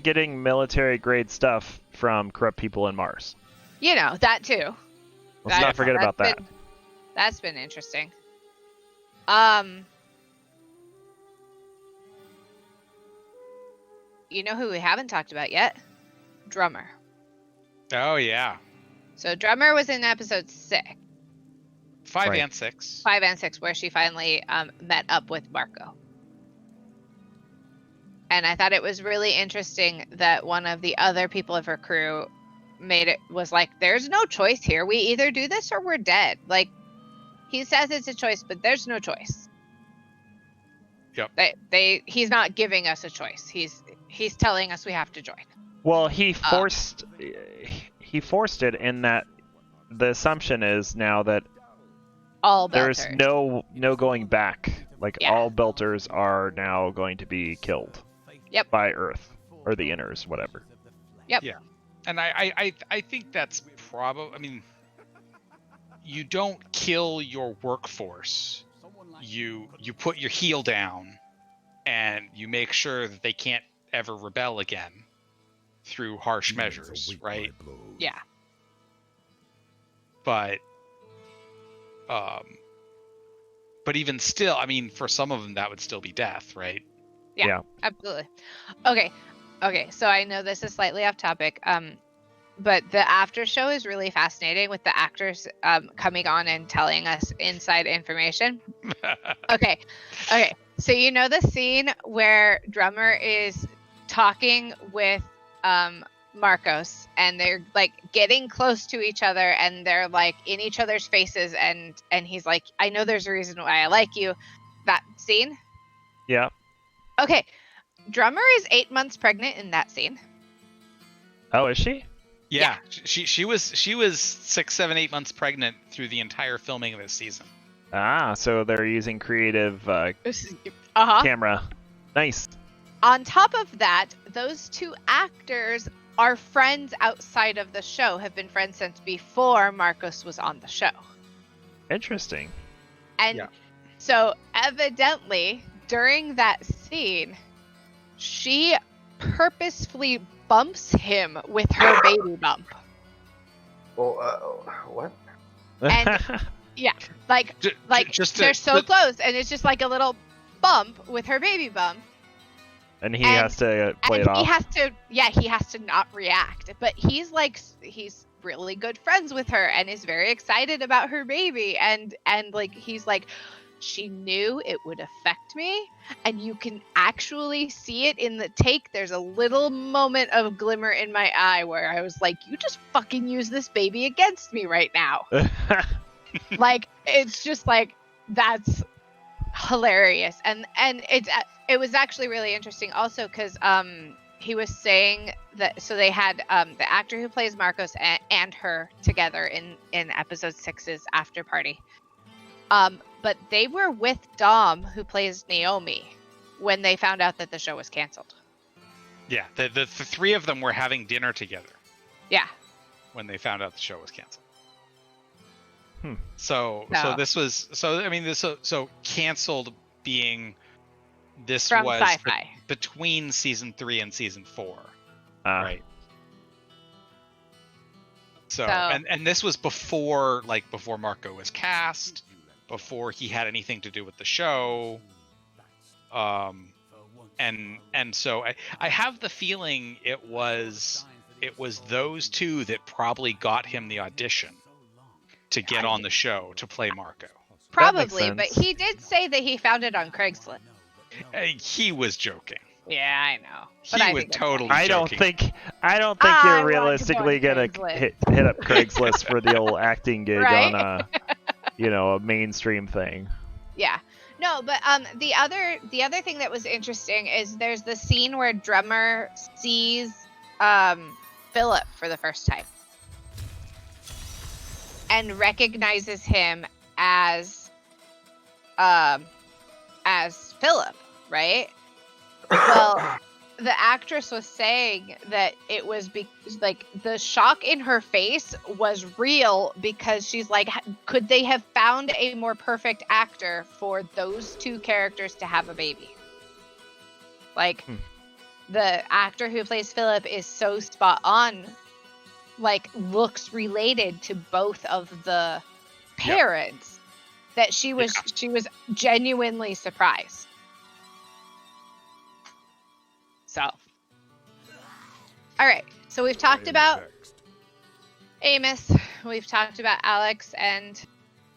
getting military grade stuff from corrupt people in Mars. that too. Let's not forget about that. That's been interesting. You know who we haven't talked about yet? Drummer. Oh yeah, So Drummer was in episode 6, 5 Right. and 6. 5 and 6, where she finally met up with Marco. And I thought it was really interesting that one of the other people of her crew was like, there's no choice here. We either do this or we're dead. Like, he says it's a choice, but there's no choice. Yep. He's not giving us a choice. He's telling us we have to join. Well, he forced it in that the assumption is now that All there's Belters. no going back. Like Yeah. all Belters are now going to be killed. Yep. By Earth or the Inners, whatever. Yep. Yeah. And I think that's probably, I mean, you don't kill your workforce. You put your heel down and you make sure that they can't ever rebel again through harsh measures, right? Yeah. But even still, I mean, for some of them that would still be death, right? Yeah. Absolutely. Okay. So I know this is slightly off topic. But the after show is really fascinating with the actors coming on and telling us inside information. Okay. So you know the scene where Drummer is talking with Marcos, and they're like getting close to each other, and they're like in each other's faces, and he's like, I know there's a reason why I like you. That scene. Yeah. Okay. Drummer is 8 months pregnant in that scene. Oh, is she? Yeah, she was 6, 7, 8 months pregnant through the entire filming of this season. Ah, so they're using creative Uh-huh. camera. Nice. On top of that, those two actors are friends outside of the show, have been friends since before Marcos was on the show. Interesting. And Yeah. so evidently during that scene, she purposefully bumps him with her baby bump. Oh, what? And yeah, like just they're so close, and it's just like a little bump with her baby bump. And he has to play it off. He has to not react. But he's really good friends with her and is very excited about her baby. And like, he's like, she knew it would affect me. And you can actually see it in the take. There's a little moment of glimmer in my eye where I was like, you just fucking use this baby against me right now. Like, it's just like, that's hilarious. And it was actually really interesting also because he was saying that, so they had the actor who plays Marcos and her together in episode 6's after party, but they were with Dom, who plays Naomi, when they found out that the show was canceled. Yeah, the three of them were having dinner together. Yeah, when they found out the show was canceled. Hmm. So this was so canceled being this from was Sci-Fi. Between season 3 and season 4, right? So and this was before Marco was cast, before he had anything to do with the show, and so I have the feeling it was those two that probably got him the audition to get on the show to play Marco. Probably, but he did say that he found it on Craigslist. He was joking. Yeah, I know. But He was totally I don't joking. think you're realistically gonna hit up Craigslist for the old acting gig right? on a mainstream thing. Yeah. No, but the other thing that was interesting is there's the scene where Drummer sees Philip for the first time and recognizes him as Philip, right? Well, the actress was saying that it was like the shock in her face was real, because she's like, could they have found a more perfect actor for those two characters to have a baby? Like, the actor who plays Philip is so spot on, like, looks related to both of the parents, that she was genuinely surprised. So, all right. So we've talked about Amos. We've talked about Alex and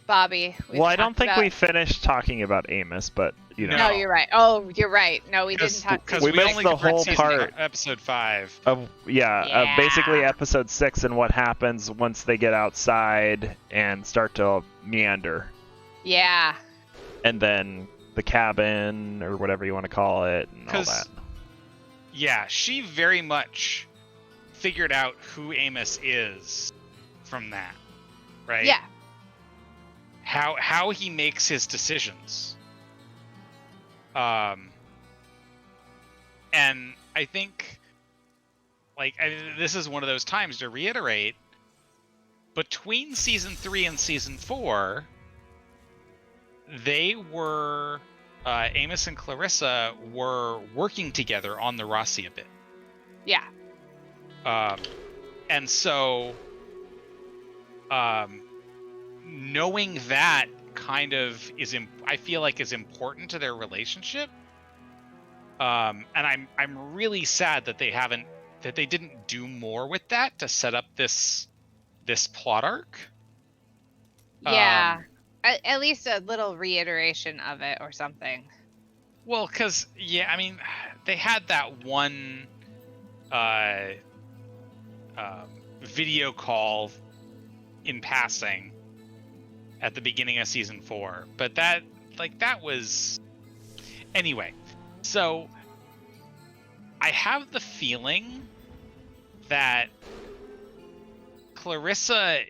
Bobby. I don't think we finished talking about Amos, but No, you're right. Oh, you're right. No, we didn't talk. Because we we missed only the covered whole part episode 5 of basically episode 6 and what happens once they get outside and start to meander. Yeah. And then the cabin, or whatever you want to call it, and all that. Yeah, she very much figured out who Amos is from that, right? Yeah. How he makes his decisions. And I think, this is one of those times to reiterate, between season 3 and season 4, they were, Amos and Clarissa were working together on the Rossi a bit. Yeah. And so, knowing that kind of I feel like is important to their relationship. And I'm really sad that they didn't do more with that to set up this plot arc. Yeah. At least a little reiteration of it or something. Well, because, they had that one video call in passing at the beginning of season 4. But that was... Anyway, so I have the feeling that Clarissa,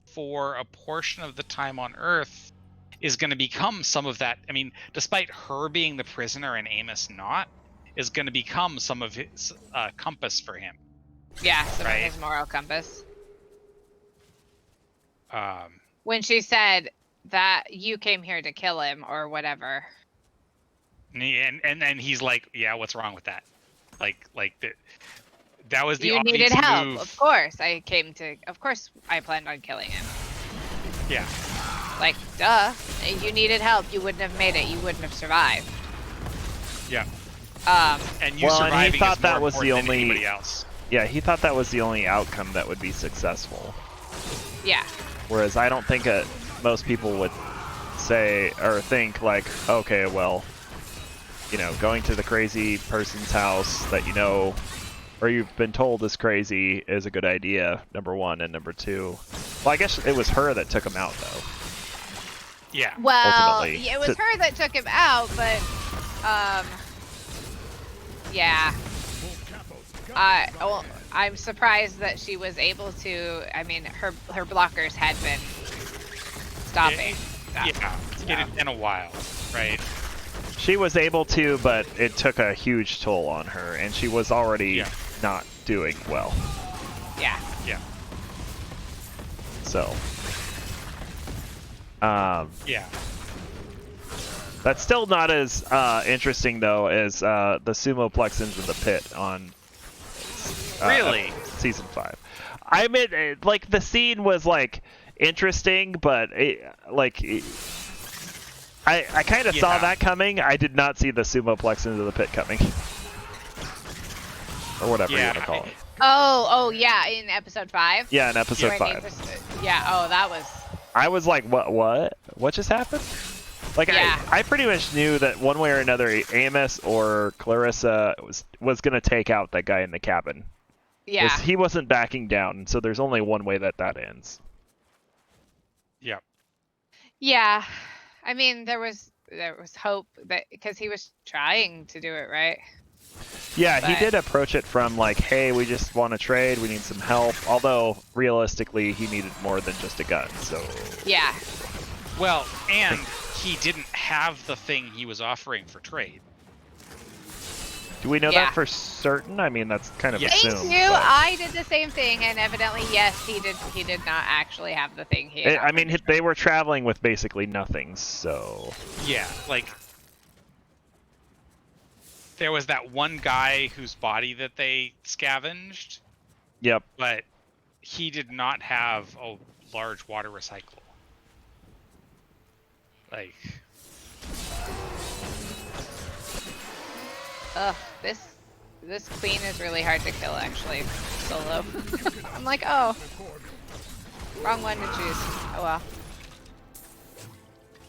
for a portion of the time on Earth, is going to become some of that. Despite her being the prisoner and Amos not, is going to become some of his compass for him. Yeah, some of his moral compass. Um, when she said that you came here to kill him or whatever. And he's like, yeah, what's wrong with that? That was the You obvious needed help, move. of course. Of course, I planned on killing him. Yeah. Like, duh. You needed help. You wouldn't have made it. You wouldn't have survived. Yeah. And you Well, and surviving he thought is more that was the important than only. anybody else. Yeah, he thought that was the only outcome that would be successful. Yeah. Whereas I don't think most people would say or think like, okay, well, you know, going to the crazy person's house that you know or you've been told is crazy is a good idea, number one, and number two. Well, I guess it was her that took him out, though. Yeah. Well, Ultimately. it was her that took him out, but, yeah. Well, I'm surprised that she was able to. I mean, her blockers had been stopping. Yeah. It had been a while, right? She was able to, but it took a huge toll on her, and she was already not doing well. Yeah. Yeah. So. Yeah. That's still not as interesting, though, as the sumo plexins in the pit on Really? season 5. I mean, like, the scene was, like, interesting, but, I kind of saw that coming. I did not see the sumo plex into the pit coming. Or whatever you want to call it. Oh, yeah, in episode 5? Yeah, in episode 5. Yeah, oh, that was... I was like, what? What just happened? Like, yeah. I pretty much knew that one way or another, Amos or Clarissa was going to take out that guy in the cabin. Yeah. He wasn't backing down, so there's only one way that ends. Yeah. Yeah. I mean, there was hope that because he was trying to do it, right? Yeah, he did approach it from like, hey, we just want to trade, we need some help. Although realistically, he needed more than just a gun. So yeah. Well, and he didn't have the thing he was offering for trade. Do we know that for certain? I mean, that's kind of assumed. Thank you. But... I did the same thing, and evidently, yes, he did. He did not actually have the thing he. I mean, they were traveling with basically nothing, so. Yeah, like there was that one guy whose body that they scavenged. Yep. But he did not have a large water recycle. Like. Ugh, this queen is really hard to kill, actually, solo. I'm like, oh, wrong one to choose. Oh well.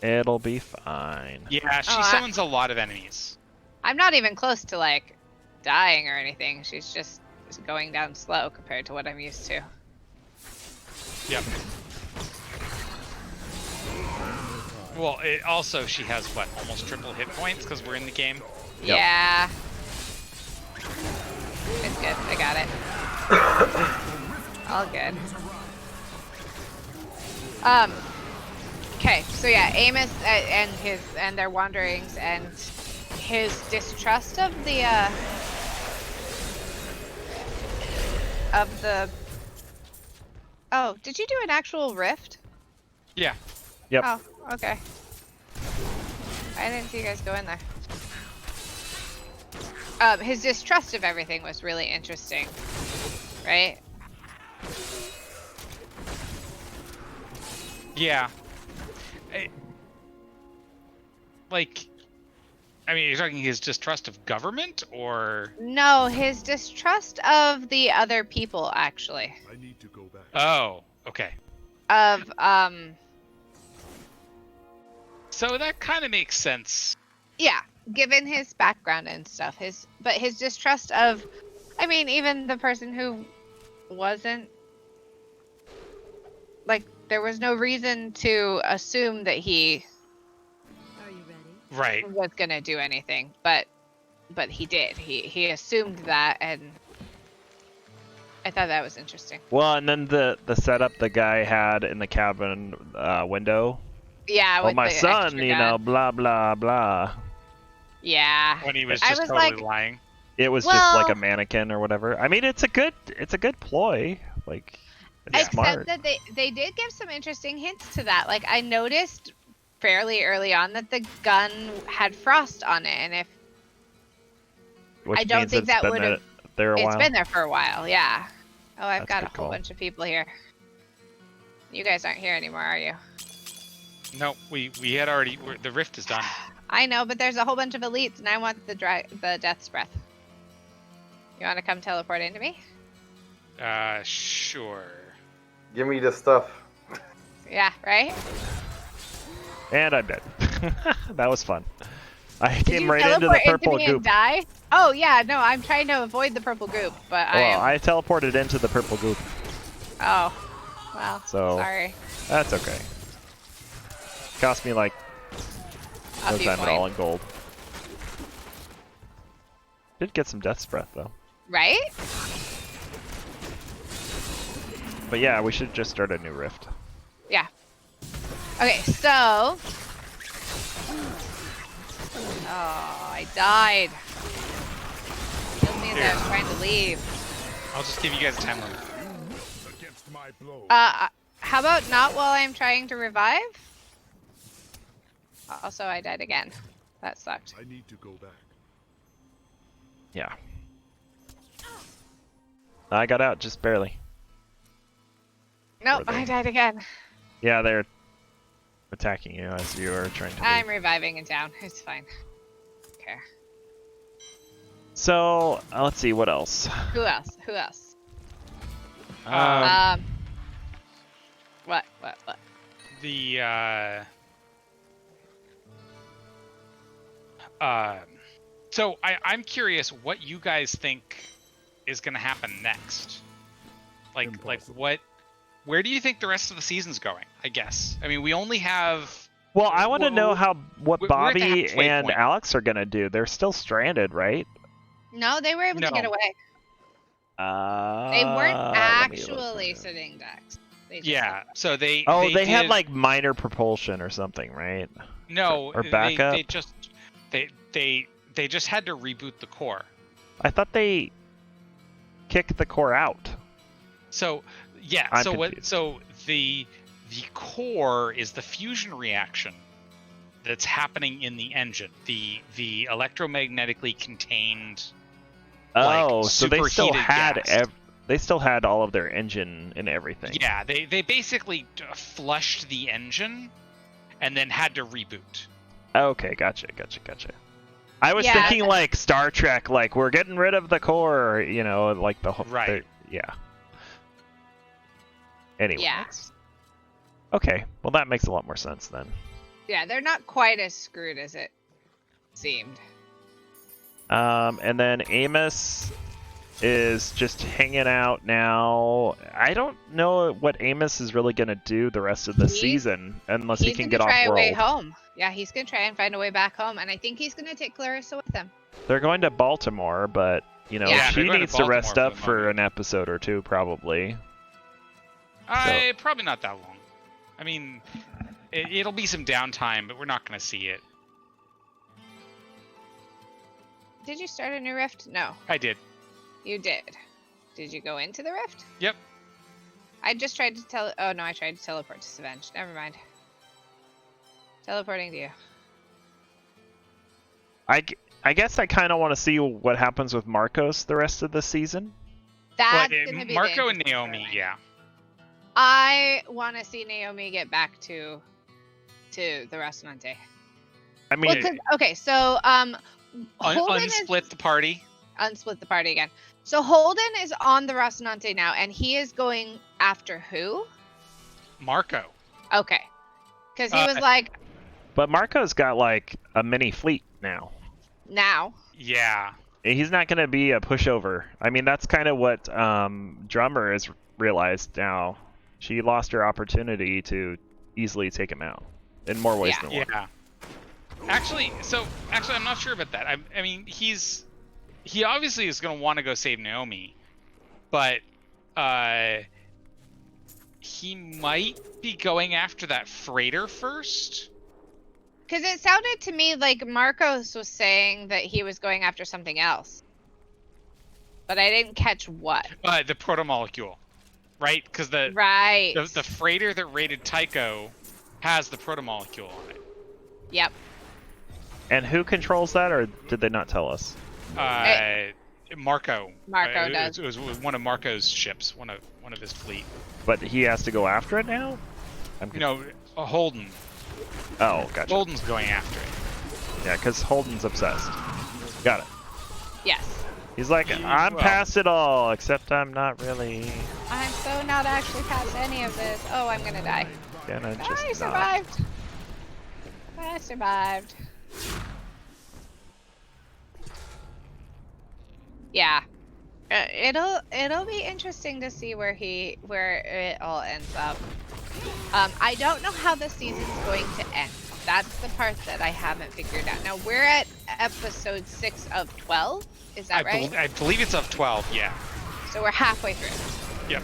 It'll be fine. Yeah, she summons a lot of enemies. I'm not even close to like dying or anything. She's just going down slow compared to what I'm used to. Yep. Well, she has what, almost triple hit points because we're in the game. Yep. Yeah. It's good. I got it. All good. Okay, so yeah, Amos and their wanderings and his distrust of the Oh, did you do an actual rift? Yeah. Yep. Oh, okay. I didn't see you guys go in there. His distrust of everything was really interesting, right? Yeah. You're talking his distrust of government, or? No, his distrust of the other people, actually. I need to go back. Oh, okay. So that kind of makes sense. Yeah, given his background and stuff, but his distrust of, I mean, even the person who wasn't, like, there was no reason to assume that he was gonna do anything, but he did. He assumed that, and I thought that was interesting. Well, and then the setup the guy had in the cabin window. Yeah. Well, my son, blah blah blah. Yeah. When he was just totally lying. It was just like a mannequin or whatever. I mean, it's a good ploy. Like, it's smart. Except that they did give some interesting hints to that. Like, I noticed fairly early on that the gun had frost on it, and which I don't means think it's that been would have. there a It's while. been there for a while, yeah. Oh, I've That's got a a good whole call. bunch of people here. You guys aren't here anymore, are you? No, we had already. The rift is done. I know, but there's a whole bunch of elites, and I want the Death's Breath. You want to come teleport into me? Sure. Give me the stuff. Yeah, right? And I'm dead. That was fun. I Did came you right into the teleport purple me and goop. die? Oh yeah, no, I'm trying to avoid the purple goop, but Well, I teleported into the purple goop, Oh, well, so sorry. that's okay. Cost me like A no few time at all points. in gold. Did get some Death's Breath though. Right? But yeah, we should just start a new rift. Yeah. Okay, so. Oh, I died. Killed me as I was trying to leave. I'll just give you guys a time limit. Against my blow. How about not while I'm trying to revive? Also, I died again. That sucked. I need to go back. Yeah. I got out just barely. Nope, Were they? I died again. Yeah, they're attacking you as you are trying to. I'm leave. reviving in town. It's fine. Okay. So let's see what else. Who else? Who else? Um, What? The so I'm curious what you guys think is gonna happen next. Like Impossible. what? Where do you think the rest of the season's going? I guess. I mean, we only have. well, I want to know what we're at the Bobby halfway and point. Alex are gonna do. They're still stranded, right? No, they were able to get No. away. They weren't actually sitting ducks. They just Yeah. So they. Oh, they had did- like minor propulsion or something, right? no. or backup? They just. They just had to reboot the core. I thought they kicked the core out. So yeah. I'm so what? confused. So the core is the fusion reaction that's happening in the engine. The electromagnetically contained. Oh, Like, so they still superheated had gas. they still had all of their engine and everything. Yeah, they basically flushed the engine, and then had to reboot. Okay, gotcha. I was Yeah, thinking like Star Trek, like we're getting rid of the core, you know, like the whole. Right. Yeah. Anyways. Yeah. Okay, well that makes a lot more sense then. Yeah, they're not quite as screwed as it seemed. And then Amos is just hanging out now. I don't know what Amos is really gonna do the rest of the He's- season unless he He's can gonna get off try a way world. home. Yeah, he's gonna try and find a way back home, and I think he's gonna take Clarissa with him. They're going to Baltimore, but you know Yeah, she they're going to needs to rest Baltimore up for the for moment. an episode or two, probably. Probably not that long. I mean, it'll be some downtime, but we're not going to see it. Did you start a new rift? No, I did. you did. Did you go into the rift? Yep. I just tried to Oh no, I tried to teleport to Savenge. Never mind. Teleporting to you. I guess I kind of want to see what happens with Marcos the rest of the season. That's Well, gonna be Marco the and interesting Naomi, storyline. yeah. I want to see Naomi get back to the Restaurante. I mean, Well, okay, so Holden Unsplit the party. unsplit the party again. So Holden is on the Restaurante now, and he is going after who? Marco. Okay, because he was like, but Marco's got like a mini fleet now. now. Yeah. He's not going to be a pushover. I mean, that's kind of what Drummer has realized now. She lost her opportunity to easily take him out in more ways Yeah. than one. Yeah. Actually, I'm not sure about that. I mean, he obviously is going to want to go save Naomi, but he might be going after that freighter first. Because it sounded to me like Marcos was saying that he was going after something else. But I didn't catch what. The protomolecule, right? Because the Right. the freighter that raided Tycho has the protomolecule on it. Yep. And who controls that, or did they not tell us? Marco. Marco does. It was one of Marco's ships, one of his fleet. But he has to go after it now? No, Holden. Oh, gotcha. Holden's going after it. Yeah, because Holden's obsessed. Got it. Yes. He's like, I'm well- past it all, except I'm not really I'm so not actually past any of this. Oh, I'm gonna die. gonna I just not. survived. I survived. Yeah. It'll be interesting to see where it all ends up. I don't know how the season's going to end. That's the part that I haven't figured out. Now we're at episode 6 of 12. Is that right? I believe it's of 12. Yeah. So we're halfway through. Yep.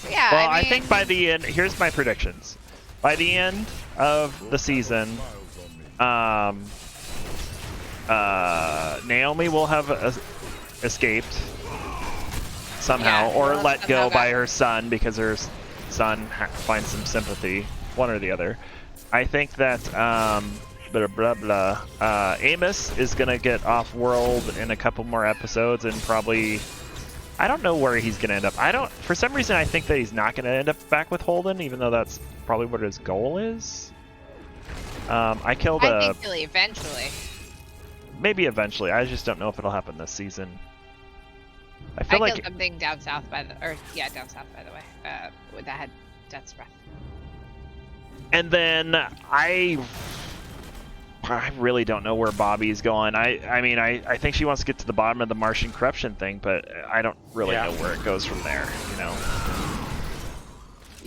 So yeah. Well, I I think mean, by the end, here's my predictions. By the end of the season, Naomi will have escaped somehow, Yeah, or well, let go somehow by got- her son because her son finds some sympathy, one or the other. I think that blah blah blah. Amos is gonna get off world in a couple more episodes, and probably I don't know where he's gonna end up. For some reason I think that he's not gonna end up back with Holden, even though that's probably what his goal is. I killed I think he'll eventually. maybe eventually. I just don't know if it'll happen this season. I I feel killed like something down south by the down south by the way. That had death's breath. and then I really don't know where Bobby's going. I mean I think she wants to get to the bottom of the Martian corruption thing, but I don't really know where it goes from there, you know.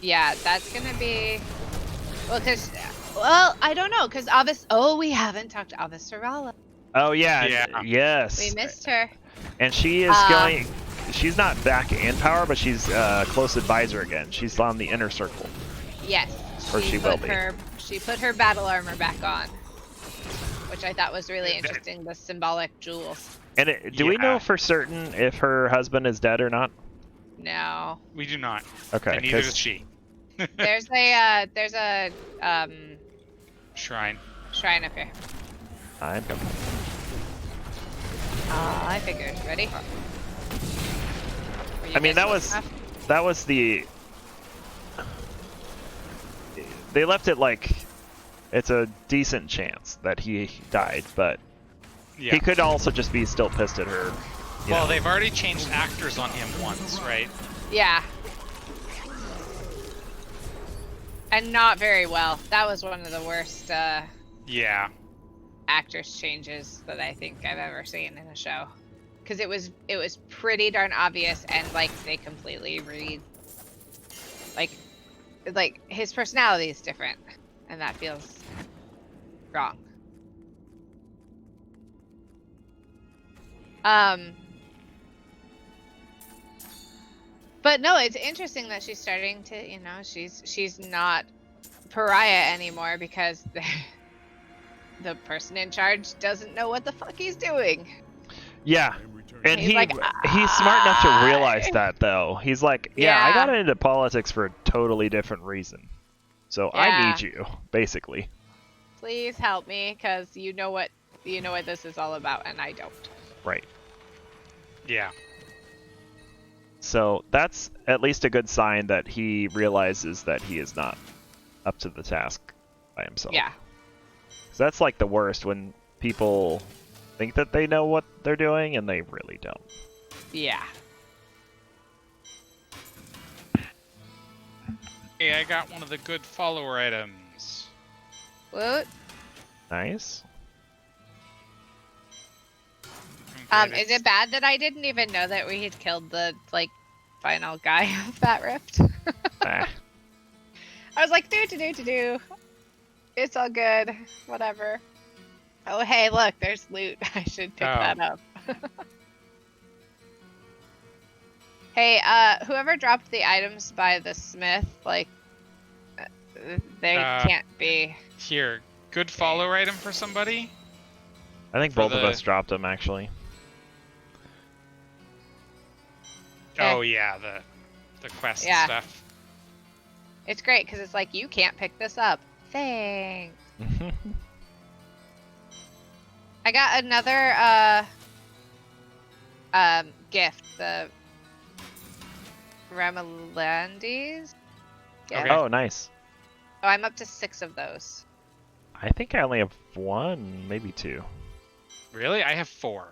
Yeah, that's gonna be well, I don't know, because Avis. Oh, we haven't talked to Avis Serrala. Oh yeah, Yeah. yes. We missed her. And she is going. She's not back in power, but she's close advisor again. She's on the inner circle. Yes. Or she will be. She put her battle armor back on, which I thought was really interesting. The symbolic jewels. And do we know Yeah. for certain if her husband is dead or not? No. We do not. Okay. And neither 'cause- is she. There's a Shrine. shrine up here. I'm coming. I figured. Ready? Were you I mean, guys that close was enough? the. They left it like it's a decent chance that he died, but Yeah. he could also just be still pissed at her. you Well, know. they've already changed actors on him once, right? Yeah. And not very well. That was one of the worst Yeah. actors changes that I think I've ever seen in a show. Because it was pretty darn obvious, and like they completely like his personality is different, and that feels wrong. But no, it's interesting that she's starting to, she's not pariah anymore because the person in charge doesn't know what the fuck he's doing. Yeah. And He's like, he's smart enough to realize that, though. He's like, yeah, I Yeah. got into politics for a totally different reason. So I Yeah. need you, basically. Please help me, because you know what this is all about, and I don't. Right. Yeah. So that's at least a good sign that he realizes that he is not up to the task by himself. Yeah. 'Cause that's like the worst, when people think that they know what they're doing and they really don't. Yeah. Hey, I got one of the good follower items. What? Nice. Okay, Is it bad that I didn't even know that we had killed the final guy of that rift? Ah, I was like, do. It's all good. Whatever. Oh, hey, look, there's loot. I should pick Oh. that up. Hey, whoever dropped the items by the smith, they can't be. Here, good follower item for somebody? I think For both of the- us dropped them, actually. Okay. Oh yeah, the quest Yeah. stuff. It's great because it's like, you can't pick this up. Thanks. I got another gift, the Ramalandis gift. Okay. Oh, nice. Oh, I'm up to 6 of those. I think I only have 1, maybe 2. Really? I have 4.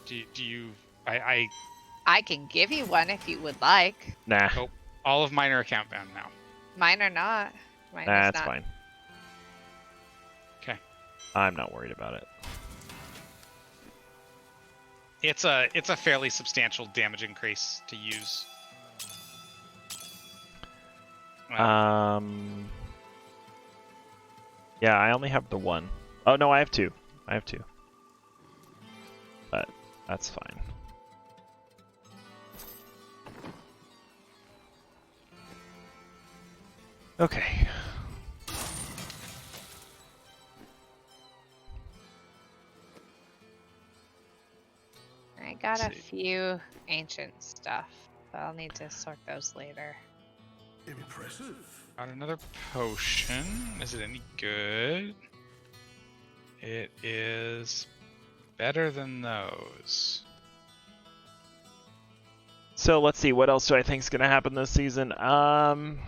Do you? I can give you one if you would like. Nah, Oh, all of mine are account bound now. Mine are not. Mine is that's not. fine. Okay. I'm not worried about it. It's a fairly substantial damage increase to use. Yeah, I only have the 1. Oh no, I have 2. I have 2. But that's fine. Okay. I got a Let's see. few ancient stuff, but I'll need to sort those later. Impressive. Got another potion. Is it any good? It is better than those. So let's see, what else do I think is going to happen this season? I'm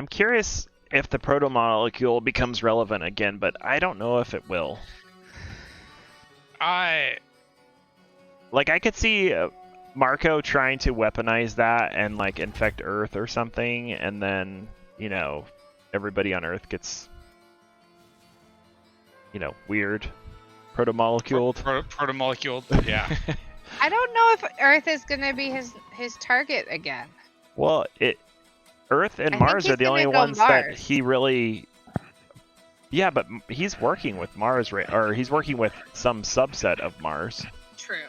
curious if the proto-molecule becomes relevant again, but I don't know if it will. I could see Marco trying to weaponize that and like infect Earth or something, and then, you know, everybody on Earth gets, you know, weird. Proto-moleculed. Proto-moleculed, yeah. I don't know if Earth is gonna be his target again. Well, Earth and I think Mars he's are the only gonna go ones that Mars. he really. Yeah, but he's working with Mars, or he's working with some subset of Mars True.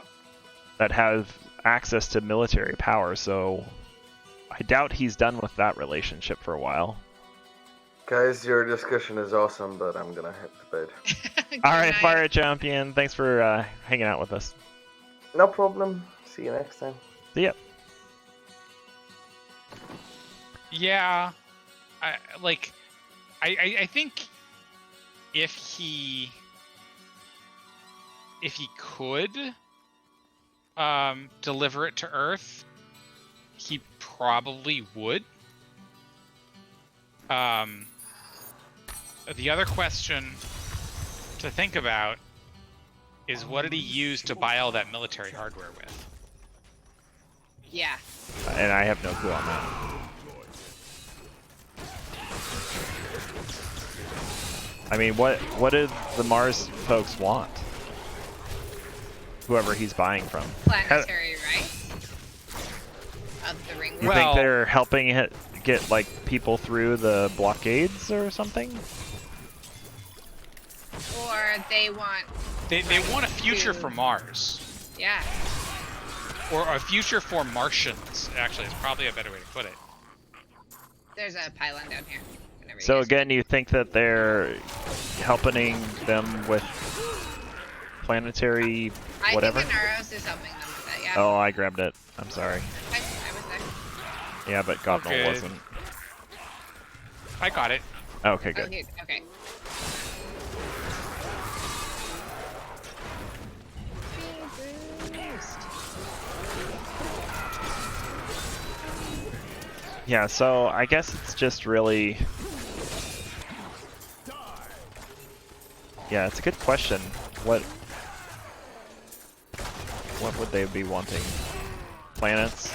that have access to military power. So I doubt he's done with that relationship for a while. Guys, your discussion is awesome, but I'm gonna head to bed. All right, Fire Champion, thanks for hanging out with us. No problem. See you next time. See ya. Yeah, I think if he could deliver it to Earth, he probably would. The other question to think about is, what did he use to buy all that military hardware with? Yeah. And I have no clue on that. I mean, what did the Mars folks want? Whoever he's buying from. Planetary rights of the ring. You think they're helping it get like people through the blockades or something? Or they want. They want a future for Mars. Yeah. Or a future for Martians, actually, is probably a better way to put it. There's a pylon down here. Whenever you So guys- again, you think that they're helping them with planetary whatever? I think Inaros is helping them with that. Yeah. Oh, I grabbed it. I'm sorry. I was there. Yeah, but Gobnell Okay. wasn't. I got it. Okay, Oh, good. here. Okay. Yeah, so I guess it's just really... Yeah, it's a good question. What would they be wanting? Planets?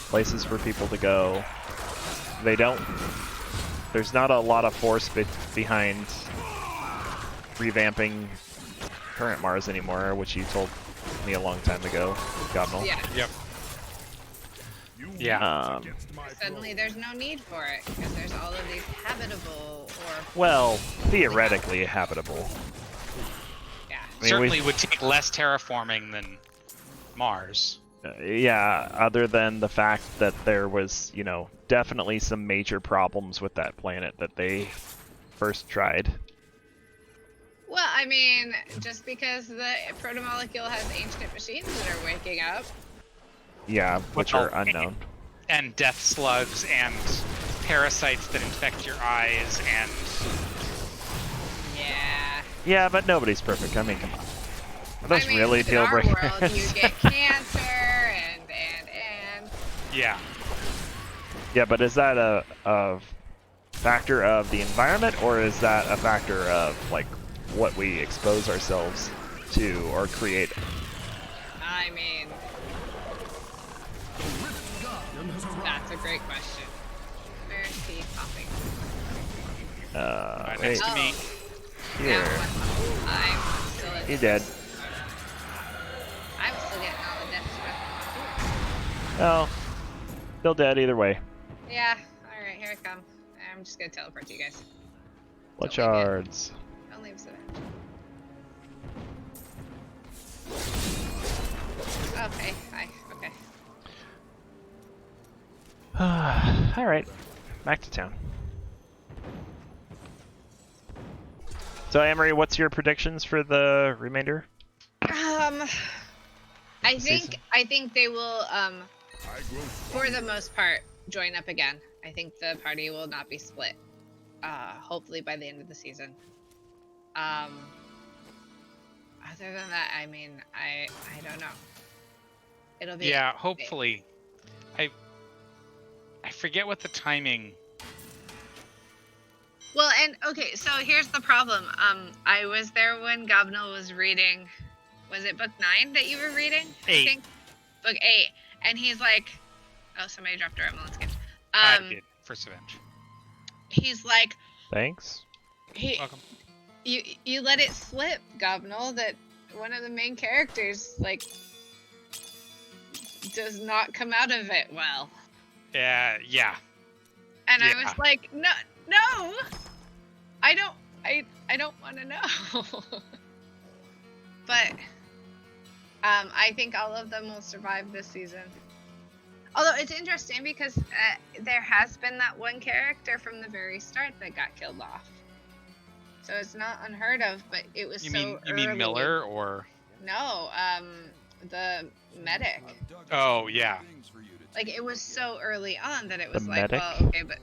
Places for people to go? They don't... There's not a lot of force behind revamping current Mars anymore, which you told me a long time ago, Gobnell. Yeah. Yep. You Yeah. lose against my Suddenly there's no need for it because there's all of these habitable or Well, theoretically habitable. yeah. I mean, Certainly would take less terraforming than Mars. Yeah, other than the fact that there was, you know, definitely some major problems with that planet that they first tried. Well, I mean, just because the protomolecule has ancient machines that are waking up. Yeah, which are unknown. And death slugs and parasites that infect your eyes, and Yeah. Yeah, but nobody's perfect. I mean, come on. Are those I mean, really in deal our world, you breakers? get cancer and. yeah. Yeah, but is that a factor of the environment, or is that a factor of like what we expose ourselves to or create? I mean, that's a great question. Where is he popping? Right next to me. Here. I'm still at. He dead. I'm still getting all the death. Well, still dead either way. Yeah. All right, here I come. I'm just gonna teleport to you guys. What Don't leave yet. shards? Don't leave so Okay. Hi. Okay. All right, back to town. So, Amory, what's your predictions for the remainder? I Season? think they will for the most part join up again. I think the party will not be split. Hopefully by the end of the season. Other than that, I mean, I don't know. It'll be Yeah, hopefully. I forget what the timing. Well, and okay, so here's the problem. I was there when Gobnell was reading. Was it book 9 that you were reading? 8. I think book 8, and he's like, "Oh, somebody dropped a Remelance gift." I did. First Revenge. He's like, Thanks. Welcome. You let it slip, Gobnell, that one of the main characters like does not come out of it well. Yeah. And I Yeah. was like, no, I don't want to know. But I think all of them will survive this season. Although it's interesting because there has been that one character from the very start that got killed off. So it's not unheard of, but it was You early. mean Miller or? No, the medic. Oh yeah. Like it was so early on that it was The like, medic? well, okay, but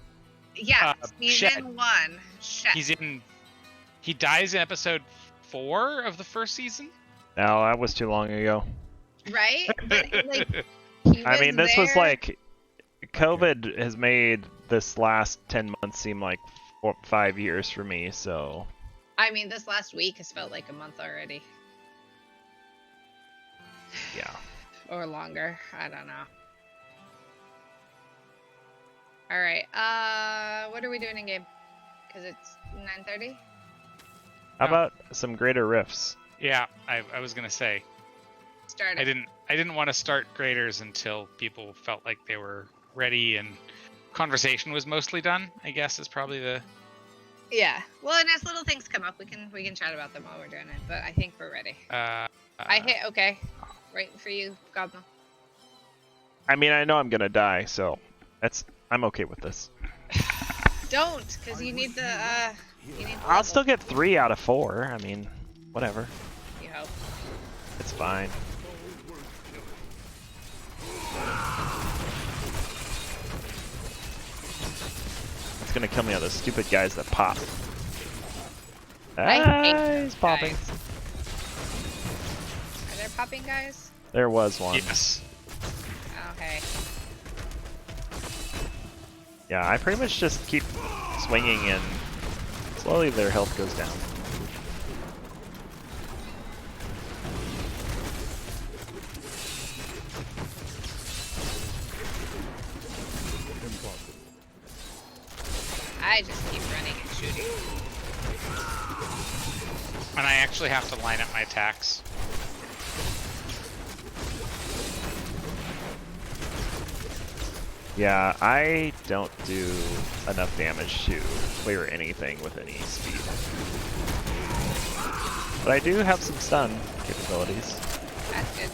yeah, season Shed. 1. Shed. He dies in episode 4 of the first season. No, that was too long ago. Right? But like, he I mean, this was there- like, COVID has made this last 10 months seem like 5 years for me, so. I mean, this last week has felt like a month already. Yeah. Or longer. I don't know. Alright, what are we doing in game? Because it's 9:30? How about some greater rifts? Yeah, I was gonna say. Start I it. didn't want to start graders until people felt like they were ready and conversation was mostly done. I guess is probably the. Yeah. Well, and as little things come up, we can chat about them while we're doing it. But I think we're ready. I hit okay. Waiting for you, Gobnell. I mean, I know I'm gonna die, so I'm okay with this. Don't, because you need the I'll level. still get 3 out of 4. I mean, whatever. You hope. It's fine. It's gonna kill me, all those stupid guys that pop. I hate He's popping. guys. Are there popping guys? There was one. Yes. Okay. Yeah, I pretty much just keep swinging and slowly their health goes down. I just keep running and shooting. And I actually have to line up my attacks. Yeah, I don't do enough damage to clear anything with any speed. But I do have some stun capabilities. That's good.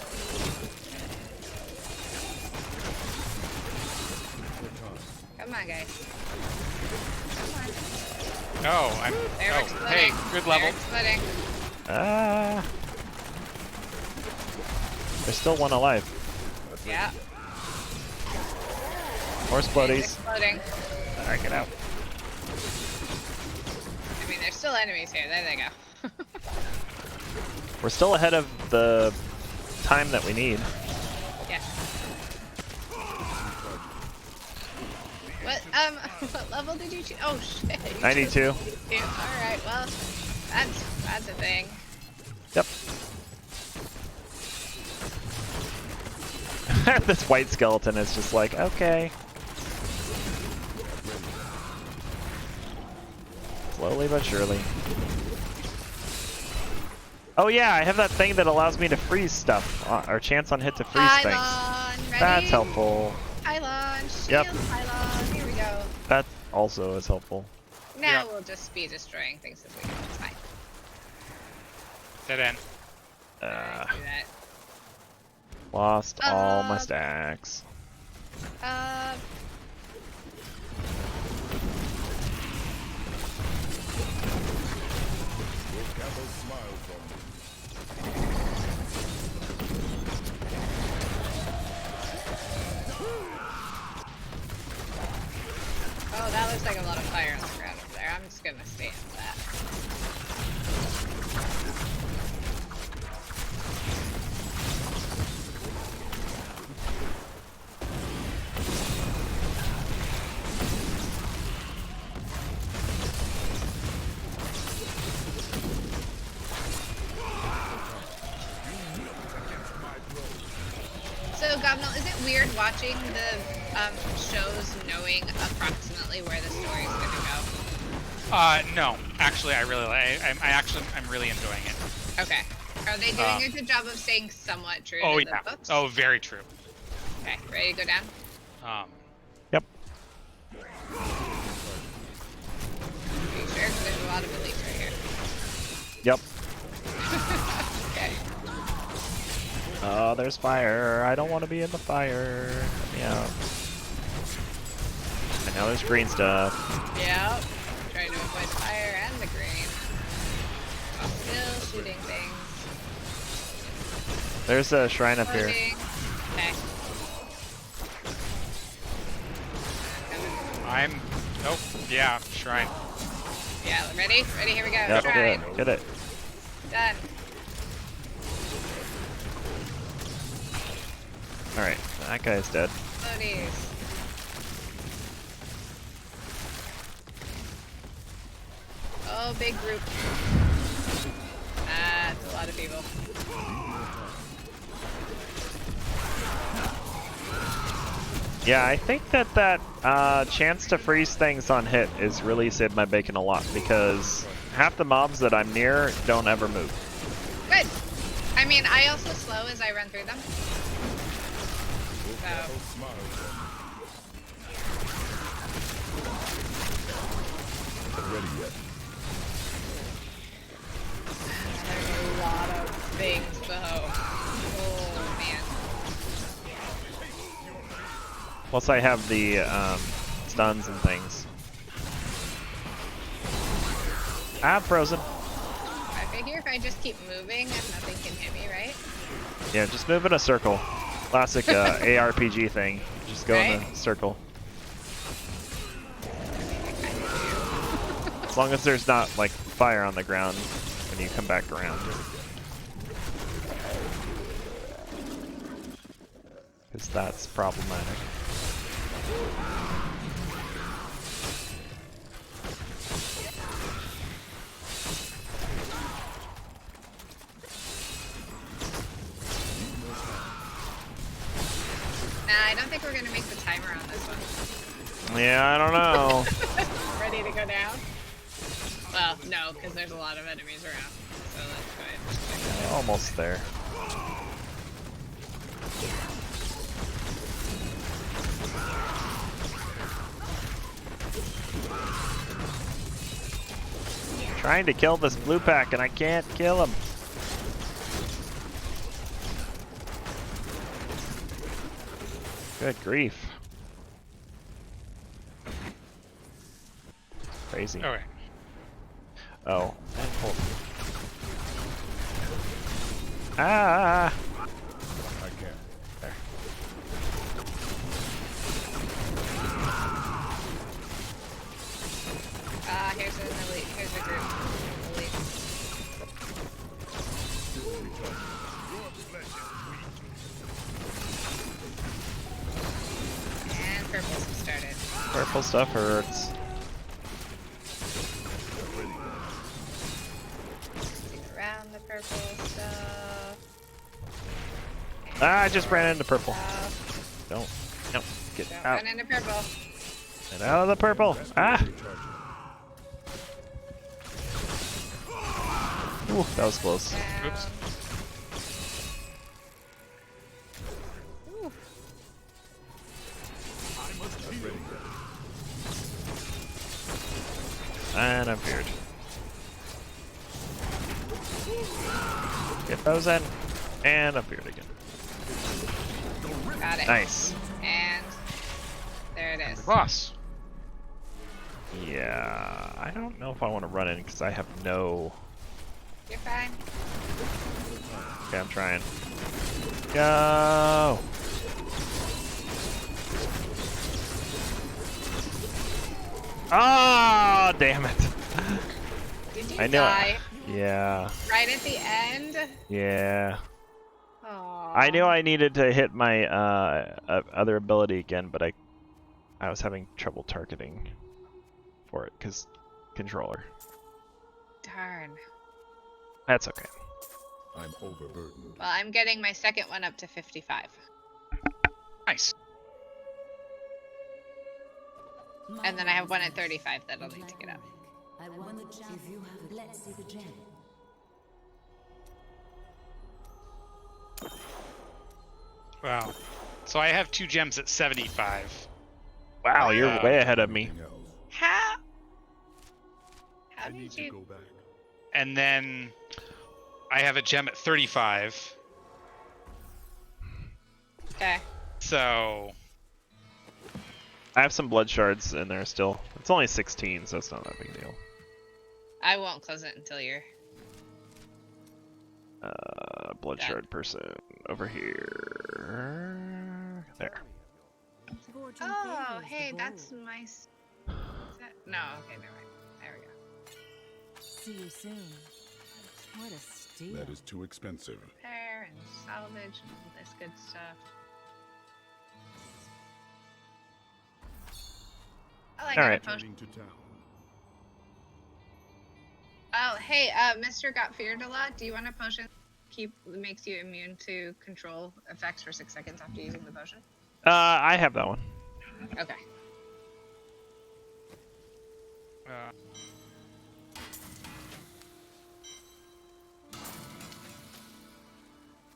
Come on, guys. Oh, I'm. They're Oh, exploding. hey, good level. They're exploding. Ah! There's still one alive. Yeah. More It's explodies. exploding. Alright, get out. I mean, there's still enemies here. There they go. We're still ahead of the time that we need. Yeah. What what level did you choose? Oh shit. 92. Alright, well, that's a thing. Yep. This white skeleton is just like, okay. Slowly but surely. Oh yeah, I have that thing that allows me to freeze stuff, or chance on hit to freeze things. Pylon, ready? That's helpful. Pylon, shield, Yep. pylon, here we go. That also is helpful. Now Yep. we'll just be destroying things as we go, it's fine. Dead end. Alright, do that. Lost all my stacks. Oh, that looks like a lot of fire on the ground over there. I'm just gonna stay in that. So, Gobnell, is it weird watching the shows knowing approximately where the story's gonna go? No. Actually, I really like. I'm really enjoying it. Okay. Are they doing a good job of staying somewhat true Oh to yeah. the books? Oh, very true. Okay, ready to go down? Yep. Are you sure? 'Cause there's a lot of elites right here. Yep. Okay. Oh, there's fire. I don't want to be in the fire. Let me out. And now there's green stuff. Yep. Trying to avoid fire and the green. While still shooting things. There's a shrine up here. Loading. Okay. I'm. Oh, yeah. Shrine. Yeah, ready? Ready, here we go. Yep, Shrine. get it. Done. Alright, that guy's dead. Loadies. Oh, big group. That's a lot of people. Yeah, I think that chance to freeze things on hit is really saved my bacon a lot, because half the mobs that I'm near don't ever move. Good. I mean, I also slow as I run through them. So. There's a lot of things though. Oh man. Plus I have the stuns and things. I'm frozen. I figure if I just keep moving, nothing can hit me, right? Yeah, just move in a circle. Classic ARPG thing. Just go in a circle. As long as there's not like fire on the ground when you come back around. Because that's problematic. Nah, I don't think we're gonna make the timer on this one. Yeah, I don't know. Ready to go down? Well, no, because there's a lot of enemies around. So let's go ahead and just click that. Almost there. Trying to kill this blue pack and I can't kill him. Good grief. Crazy. Okay. Oh. Ah! I can't. There. purple stuff hurts. Around the purple stuff. Ah, I just ran into purple. Don't. No. Get Don't out. run into purple. Get out of the purple. Ah! Ooh, that was close. Oops. Ooh. And I'm feared. Get those in. And I'm feared again. Got it. Nice. And there it is. Boss. Yeah, I don't know if I want to run in because I have no... You're fine. Okay, I'm trying. Go! Ah, damn it. Did you I know. die Yeah, right at the end? yeah. Aww. I knew I needed to hit my other ability again, but I was having trouble targeting for it because controller. Darn. That's okay. I'm overburdened. Well, I'm getting my second one up to 55. Nice. And then I have one at 35 that I'll need to get up. I won the gem. If you have it, let's see the gem. Wow. So I have 2 gems at 75. Wow, you're way ahead of me. Anything else? How? How I need did to you? go back. And then I have a gem at 35. Okay. So I have some blood shards in there still. It's only 16, so it's not that big a deal. I won't close it until you're. Blood Done. shard person over here. There. Fortune Oh, favors the hey, bold. that's my. No, okay, never mind. There we go. See you soon. What a steal. That is too expensive. Repair and salvage and all this good stuff. Oh, I got Alright. a potion. Returning to town. Oh, hey, Mr. Got Feared a lot. Do you want a potion? Makes you immune to control effects for 6 seconds after using the potion. I have that one. Okay.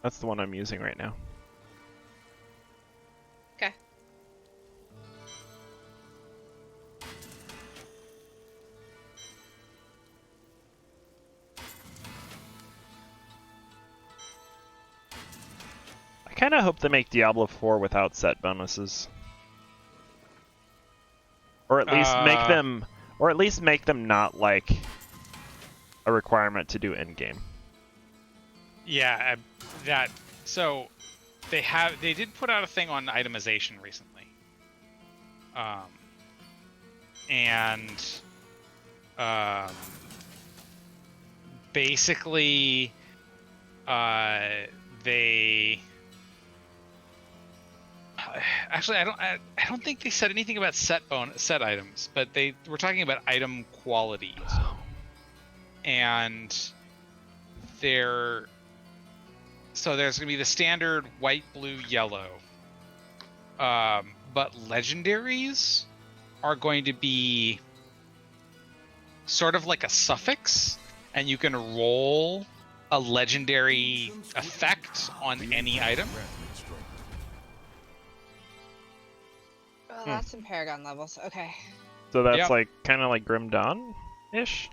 That's the one I'm using right now. Okay. I kind of hope they make Diablo 4 without set bonuses. Or at least make them not like a requirement to do in game. yeah, so they did put out a thing on itemization recently. Basically they actually I don't think they said anything about set items, but they were talking about item quality. And there's gonna be the standard white, blue, yellow. But legendaries are going to be sort of like a suffix, and you can roll a legendary effect on any item. Well, that's some Paragon levels. Okay. So that's Yep. like kind of like Grim Dawn-ish?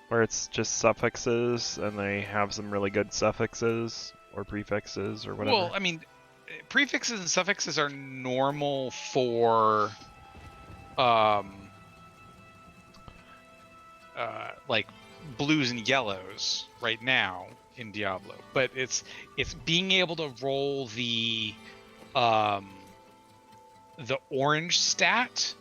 Where it's just suffixes and they have some really good suffixes or prefixes or whatever. Well, I mean, prefixes and suffixes are normal for like blues and yellows right now in Diablo, but it's being able to roll the orange stat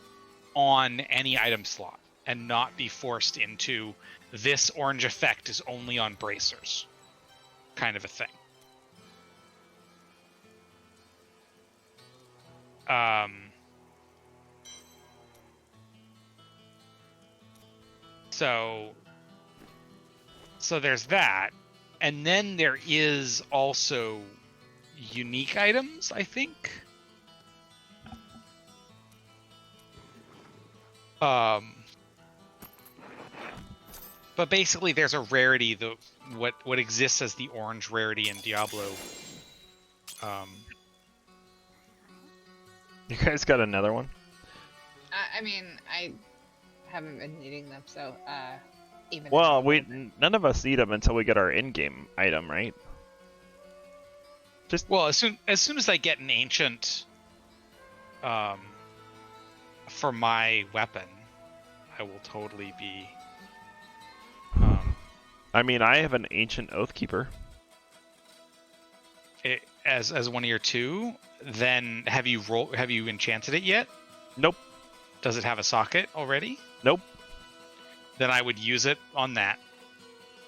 on any item slot and not be forced into this orange effect is only on bracers kind of a thing. So there's that, and then there is also unique items, I think. But basically, there's a rarity, what exists as the orange rarity in Diablo. You guys got another one? I mean, I haven't been eating them, so even. Well, none of us eat them until we get our in-game item, right? Well, as soon as I get an ancient, for my weapon, I will totally be. I mean, I have an ancient Oathkeeper. As one of your two, then have you enchanted it yet? Nope. Does it have a socket already? Nope. Then I would use it on that,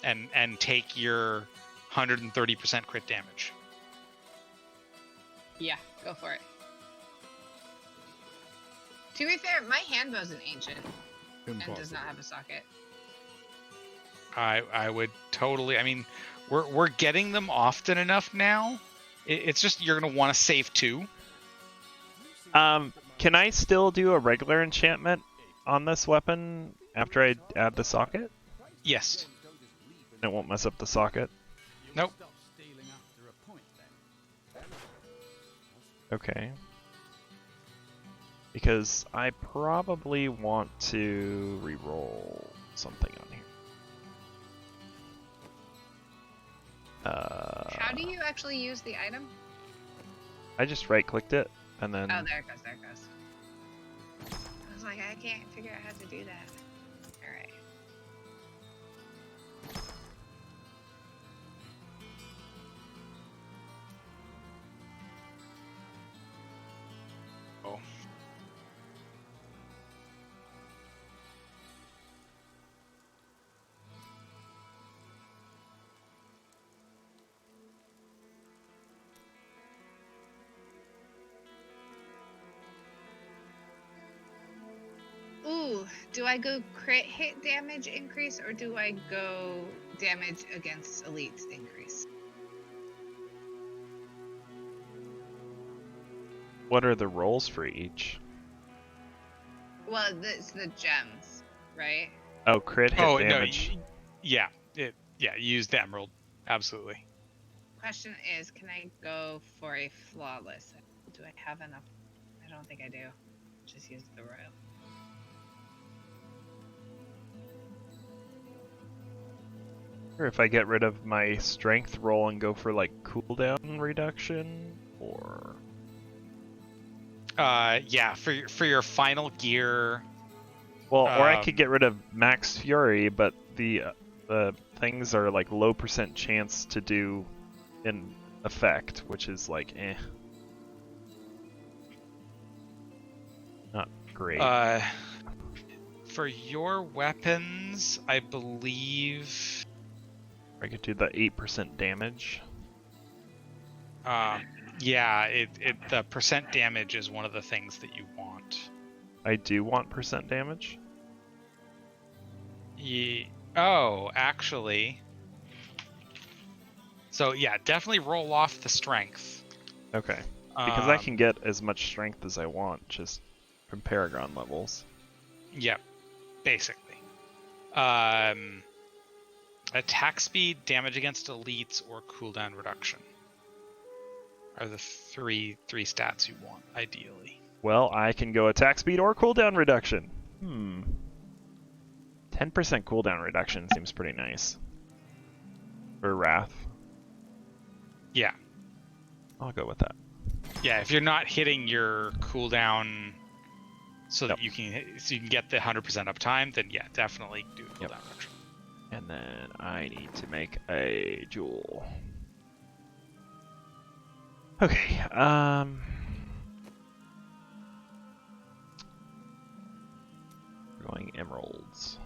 and take your 130% crit damage. Yeah, go for it. To be fair, my handbow's an ancient and does not have a socket. I would totally. I mean, we're getting them often enough now. It's just you're gonna want to save 2. Can I still do a regular enchantment on this weapon after I add the socket? Yes. It won't mess up the socket. Nope. Okay. Because I probably want to re-roll something on here. How do you actually use the item? I just right-clicked it, and then... Oh, there it goes, there it goes. I was like, I can't figure out how to do that. Alright. Oh. Ooh, do I go crit hit damage increase or do I go damage against elites increase? What are the rolls for each? Well, it's the gems, right? Oh, crit hit damage. No, yeah, use the emerald, absolutely. Question is, can I go for a flawless? Do I have enough? I don't think I do. Just use the royal. Or if I get rid of my strength roll and go for like cooldown reduction, or... Yeah, for your final gear. Well, or I could get rid of Max Fury, but the things are like low % chance to do in effect, which is like not great. For your weapons, I believe I could do the 8% damage. yeah, the percent damage is one of the things that you want. I do want % damage. Oh, actually. So yeah, definitely roll off the strength. Okay. Because I can get as much strength as I want just from Paragon levels. Yep, basically. Attack speed, damage against elites, or cooldown reduction are the three stats you want, ideally. Well, I can go attack speed or cooldown reduction. 10% cooldown reduction seems pretty nice. For Wrath. Yeah. I'll go with that. Yeah, if you're not hitting your cooldown so that you can get the 100% uptime, then yeah, definitely do cooldown reduction. And then I need to make a jewel. Okay, we're going emeralds.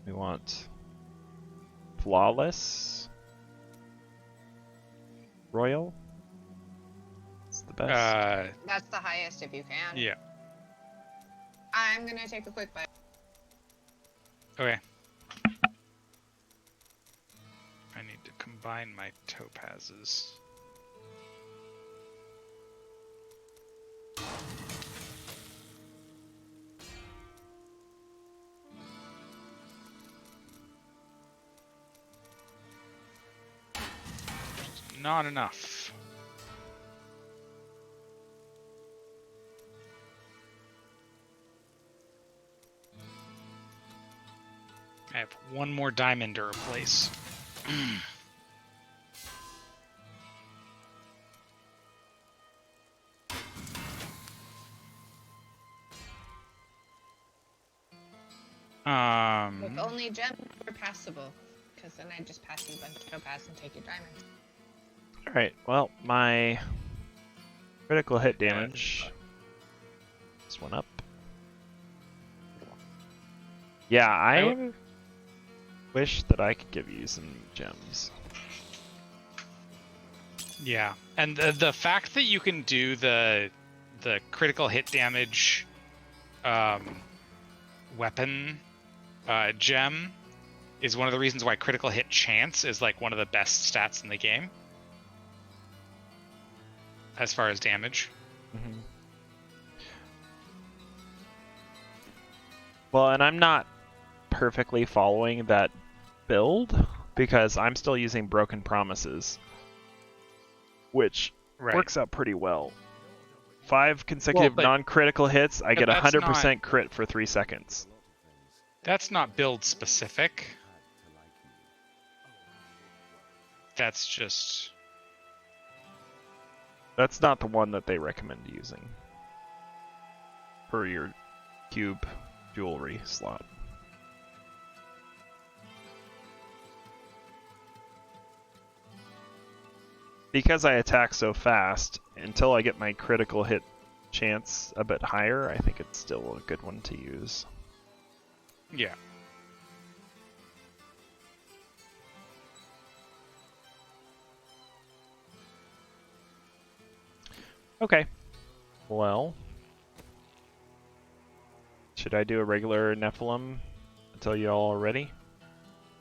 We want flawless royal. It's the best. That's the highest if you can. Yeah. I'm gonna take a quick bite. Okay. I need to combine my topazes. Not enough. I have one more diamond to replace. If only gems were passable, because then I'd just pass you a bunch of topaz and take your diamonds. Alright, well, my critical hit damage. This one up. Yeah, I wish that I could give you some gems. Yeah, and the fact that you can do the critical hit damage weapon gem is one of the reasons why critical hit chance is like one of the best stats in the game as far as damage. Mm-hmm. Well, and I'm not perfectly following that build because I'm still using Broken Promises, which works out pretty well. 5 consecutive non-critical hits, I get 100% crit for 3 seconds. That's not build specific. That's just... That's not the one that they recommend using for your cube jewelry slot. Because I attack so fast, until I get my critical hit chance a bit higher, I think it's still a good one to use. Yeah. Okay. Well, should I do a regular Nephilim until you all are ready?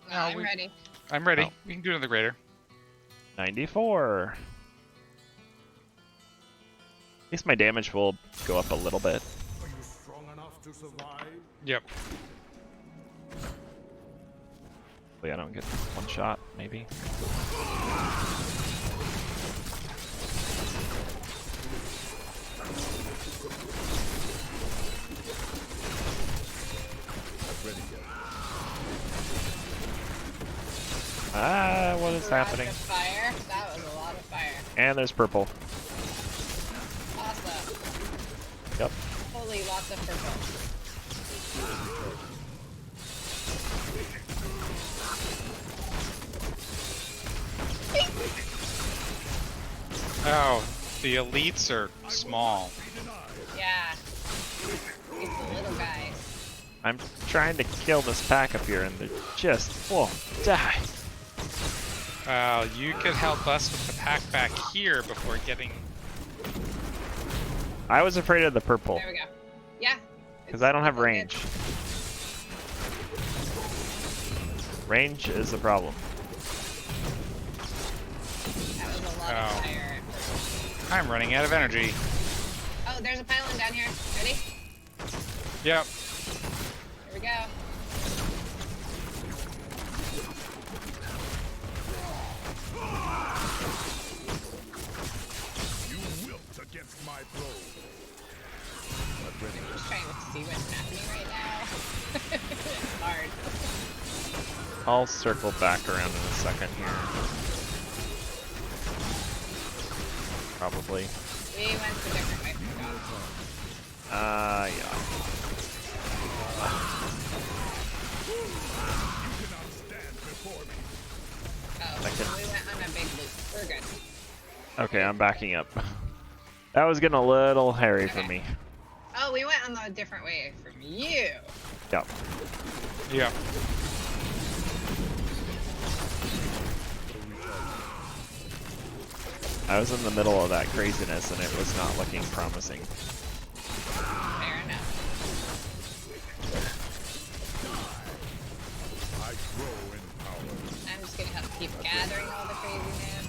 No, I'm ready. I'm ready. Oh. We can do another greater. 94. At least my damage will go up a little bit. Are you strong enough to survive? Yep. Hopefully I don't get one shot, maybe. Ah, what is happening? Fire. That was a lot of fire. And there's purple. Awesome. Yep. Holy, lots of purple. Oh, the elites are small. Yeah. These little guys. I'm trying to kill this pack up here and they just won't die. You could help us with the pack back here before getting... I was afraid of the purple. There we go. Yeah. Because I don't have range. Range is the problem. That was a lot of fire. I'm running out of energy. Oh, there's a pylon down here. Ready? Yep. Here we go. You wilt against my blow. I'm just trying to see what's happening right now. It's hard. I'll circle back around in a second here. Probably. We went the different way. Yeah. You cannot stand before me. Oh, so we went on a big loop. We're good. Okay, I'm backing up. That was getting a little hairy for me. Oh, we went on the different way from you. Yep. Yep. I was in the middle of that craziness and it was not looking promising. Fair enough. I grow in power. I'm just gonna have to keep gathering all the craziness.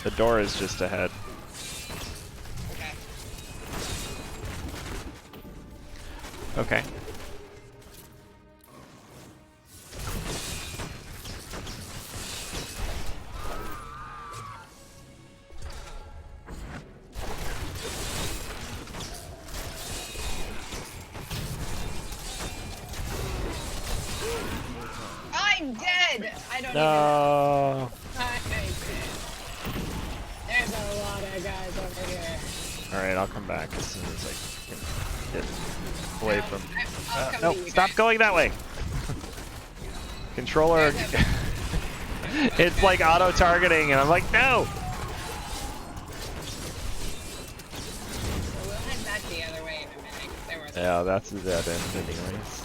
The door is just ahead. Okay. Okay. I'm dead! I don't even know. No. I'm dead. There's a lot of guys over here. Alright, I'll come back as soon as I can get away from. I'll come No, to you stop guys. going that way! Controller. There's a- It's like auto targeting, and I'm like, no! So we'll head back the other way in a minute. 'Cause there was Yeah, that's a dead end, anyways.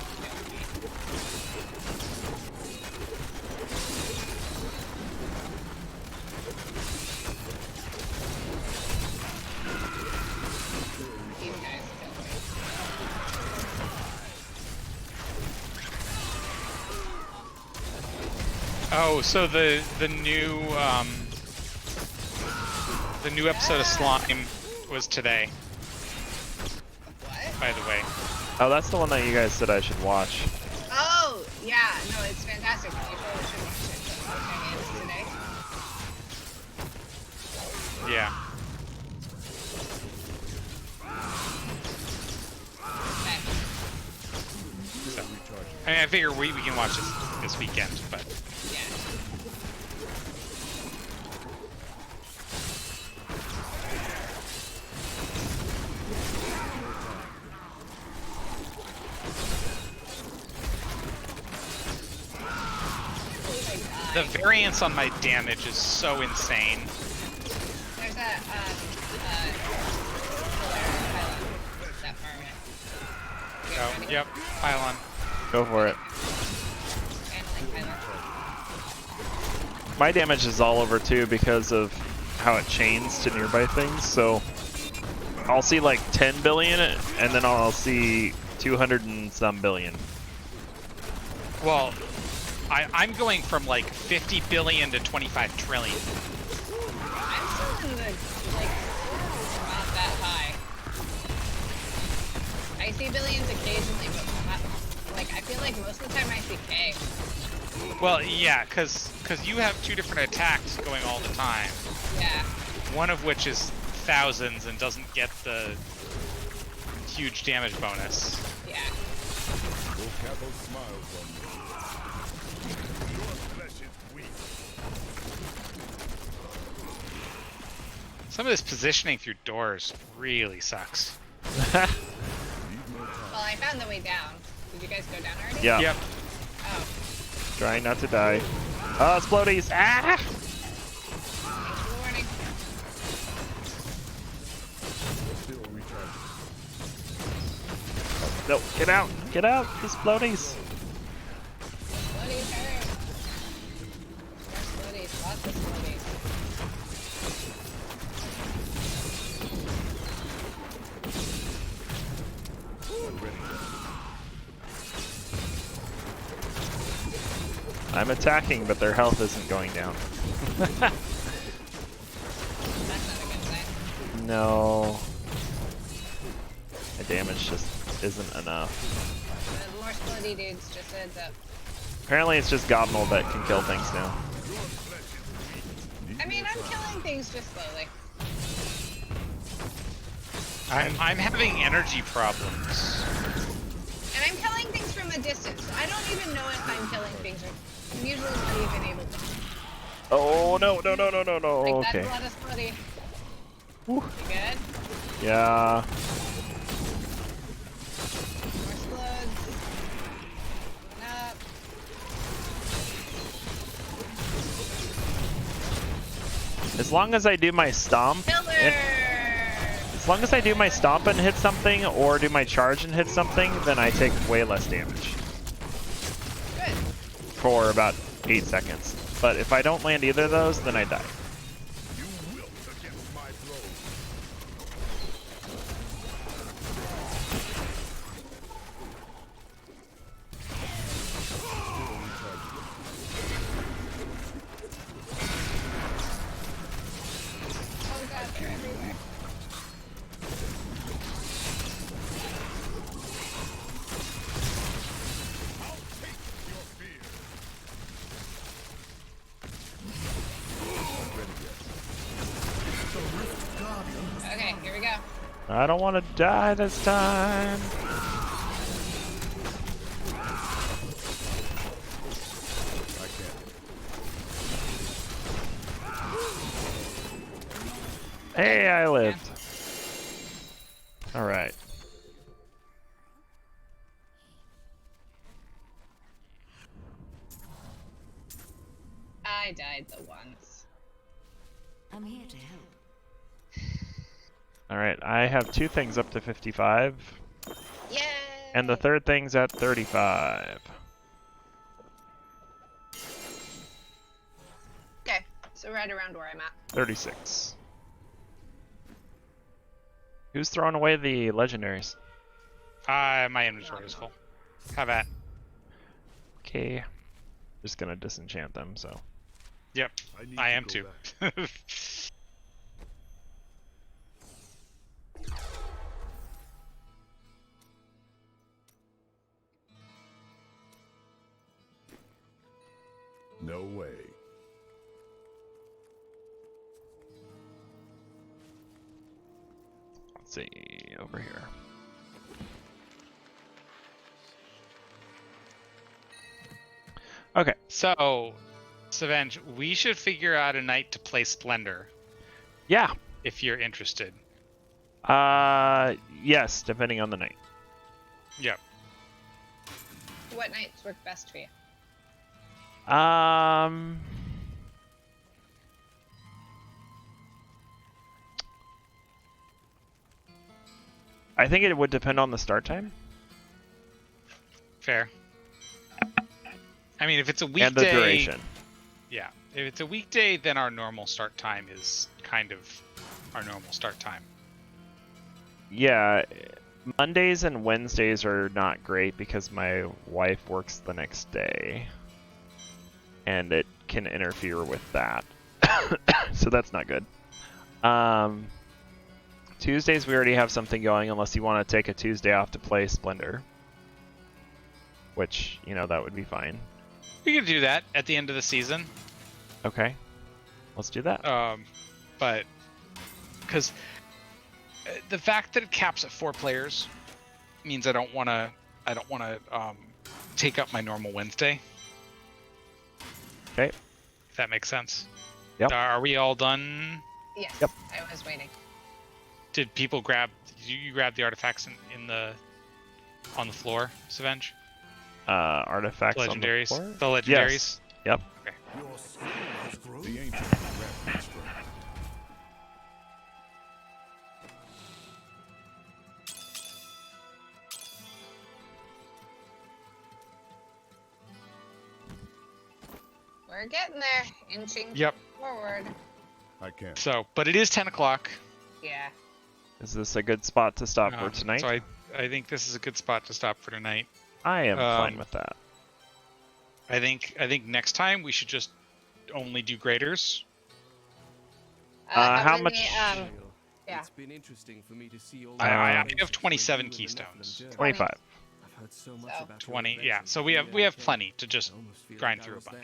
these guys kill me. Oh, so the new episode of Slime was today, What? by the way. Oh, that's the one that you guys said I should watch. Oh, yeah. No, it's fantastic. You totally should watch it. Okay, it's today. Yeah. Okay. So, I mean, I figure we can watch this weekend, but Yeah. the variance on my damage is so insane. There's that, that permit. Oh, yep, pylon. Go for it. Handling My damage is all over too because of how it chains to nearby things, so I'll see like 10 billion and then I'll see 200 and some billion. Well, I'm going from like 50 billion to 25 trillion. I'm still in the, like, not that high. I see billions occasionally, but like, I feel like most of the time I see K. Well, yeah, cause you have two different attacks going all the time. Yeah. One of which is thousands and doesn't get the huge damage bonus. Yeah. Capo smiles on me. Your flesh is weak. Some of this positioning through doors really sucks. Well, I found the way down. Did you guys go down already? Yeah. Yep. Oh. Trying not to die. Oh, explodies! Ah! Thanks for the warning. Still recharging. No, get out! Get out! Explodies! Floaties hurt. More floaties. Lots of floaties. I'm attacking, but their health isn't going down. That's not a good sign. No. My damage just isn't enough. More floaty dudes, just a heads up. Apparently it's just Gobnel that can kill things now. I mean, I'm killing things just slowly. I'm having energy problems. And I'm killing things from a distance. I don't even know if I'm killing things or I'm usually not even able to. Oh no, no, no, no, no, no. Like, Okay. that's a lot of floaty. Whew. You good? Yeah. More slugs. Moving up. As long as I do my stomp, Pillar! as long as I do my stomp and hit something, or do my charge and hit something, then I take way less damage Good. for about 8 seconds. But if I don't land either of those, then I die. go. I don't want to die this time. I can't. Hey, I lived. All right. I died the once. I'm here to help. All right. I have 2 things up to 55, Yay! and the third thing's at 35. Okay, so right around where I'm at. 36. Who's throwing away the legendaries? My inventory is full. Have at. Okay. Just gonna disenchant them, so. Yep, need I to am go too. back. No way. Let's see, over here. Okay. So, Savenge, we should figure out a night to play Splendor Yeah. if you're interested. Yes, depending on the night. Yep. What nights work best for you? I think it would depend on the start time Fair. I mean, if it's a weekday, and the duration. yeah. If it's a weekday, then our normal start time is kind of our normal start time. Yeah, Mondays and Wednesdays are not great because my wife works the next day, and it can interfere with that. So that's not good. Tuesdays we already have something going unless you want to take a Tuesday off to play Splendor. Which, you know, that would be fine. We could do that at the end of the season. Okay. Let's do that. But because the fact that it caps at 4 players means I don't want to take up my normal Wednesday. Okay. If that makes sense. Yep. Are we all done? Yes. Yep. I was waiting. Did people grab? You grab the artifacts on the floor, Savenge? Artifacts Legendaries. on the The floor? legendaries. Yes. Yep. Okay. Your skill has grown. The ancient reverence for We're getting there, inching Yep. forward. I can't. So, but it is 10 o'clock. Yeah. Is this a good spot to stop for tonight? So I think this is a good spot to stop for tonight. I am fine Um, with that. I think next time we should just only do graders. How many, much- yeah. It's been interesting for me to see all I the have 27 faces where you and keystones. Nephilim journey. 25. I've heard so much So. about your 20. Yeah. adventures So and we the have idea plenty to just I almost feel grind like I through a was there.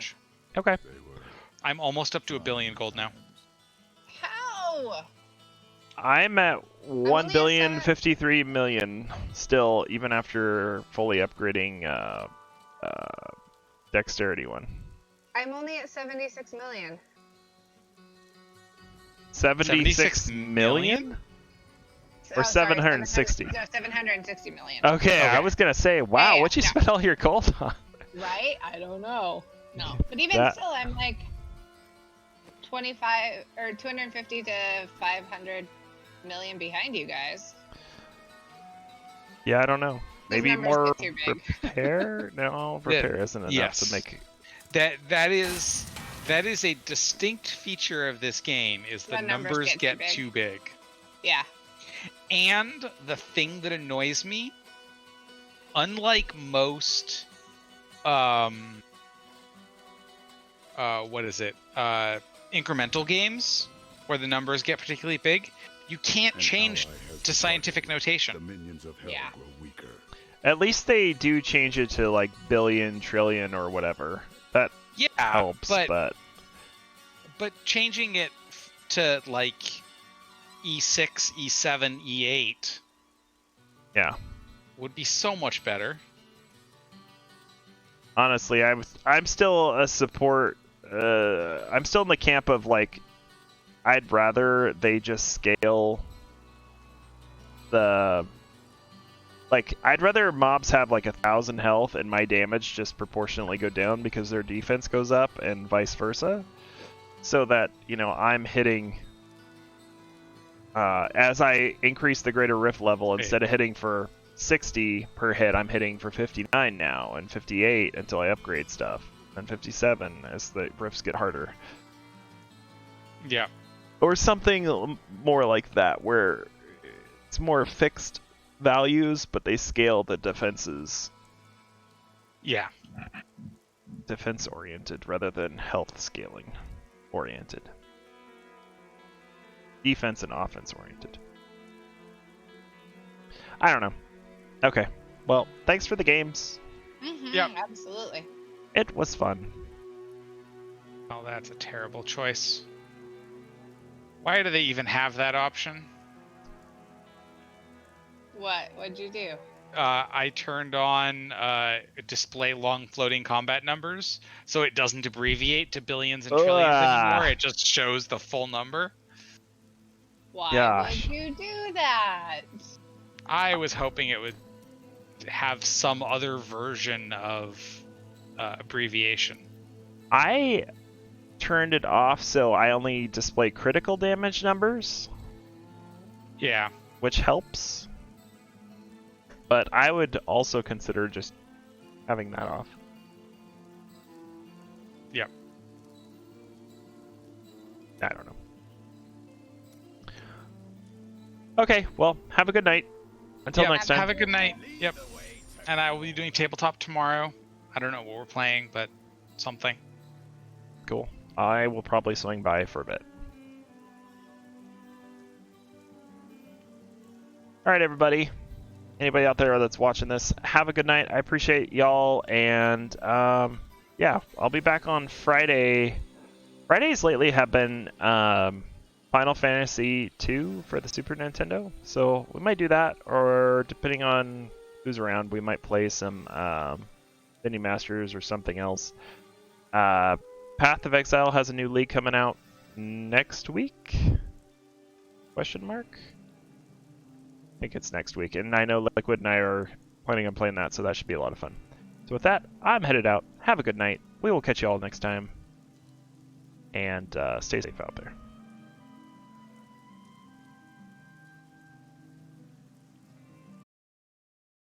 Okay. bunch. They were. I'm almost up to 1 billion gold now. How? I'm at only 1,053,000,000 still, even after fully upgrading Dexterity one. I'm only at 76 million. 76 million? Or 760? No, 760 million. Okay, I Okay. was gonna say, wow, Yeah, what'd you no. spend all your gold on? Right? I don't know. No, but even That- still, I'm like 25 or 250 to 500 million behind you guys. Yeah, I don't know. These Maybe numbers more get too big. repair? No, repair isn't enough yes. to make. That is a distinct feature of this game is the The numbers numbers get get too too big. Yeah. And the thing that annoys me, unlike most incremental games where the numbers get particularly big, you can't An change ally has to scientific departed. notation. The minions of hell Yeah. grow weaker. At least they do change it to like billion, trillion, or whatever. That Yeah, helps, but but changing it to like E6, E7, E8 Yeah. would be so much better. Honestly, I'm still a support. I'm still in the camp of like, I'd rather they just scale the. Like, I'd rather mobs have like 1,000 health and my damage just proportionately go down because their defense goes up and vice versa. So that, you know, I'm hitting. As I increase the greater rift level, instead of hitting for 60 per hit, I'm hitting for 59 now, and 58 until I upgrade stuff, and 57 as the rifts get harder. Yeah. Or something more like that, where it's more fixed values, but they scale the defenses. Yeah. Defense oriented rather than health scaling oriented. Defense and offense oriented. I don't know. Okay. Well, thanks for the games. Yep. Absolutely. It was fun. Oh, that's a terrible choice. Why do they even have that option? What'd you do? I turned on display long floating combat numbers, so it doesn't abbreviate to billions and trillions anymore. It just shows the full number. Why Gosh. would you do that? I was hoping it would have some other version of abbreviation. I turned it off so I only display critical damage numbers, Yeah. which helps. But I would also consider just having that off. Yep. I don't know. Okay, well, have a good night. Until next time. Have a good night. Yep. And I will be doing tabletop tomorrow. I don't know what we're playing, but something. Cool. I will probably swing by for a bit. Alright, everybody. Anybody out there that's watching this, have a good night. I appreciate y'all, and yeah, I'll be back on Friday. Fridays lately have been Final Fantasy II for the Super Nintendo, so we might do that, or depending on who's around, we might play some Mini Masters or something else. Path of Exile has a new league coming out next week? Question mark? I think it's next week, and I know Liquid and I are planning on playing that, so that should be a lot of fun. So with that, I'm headed out. Have a good night. We will catch you all next time, and stay safe out there.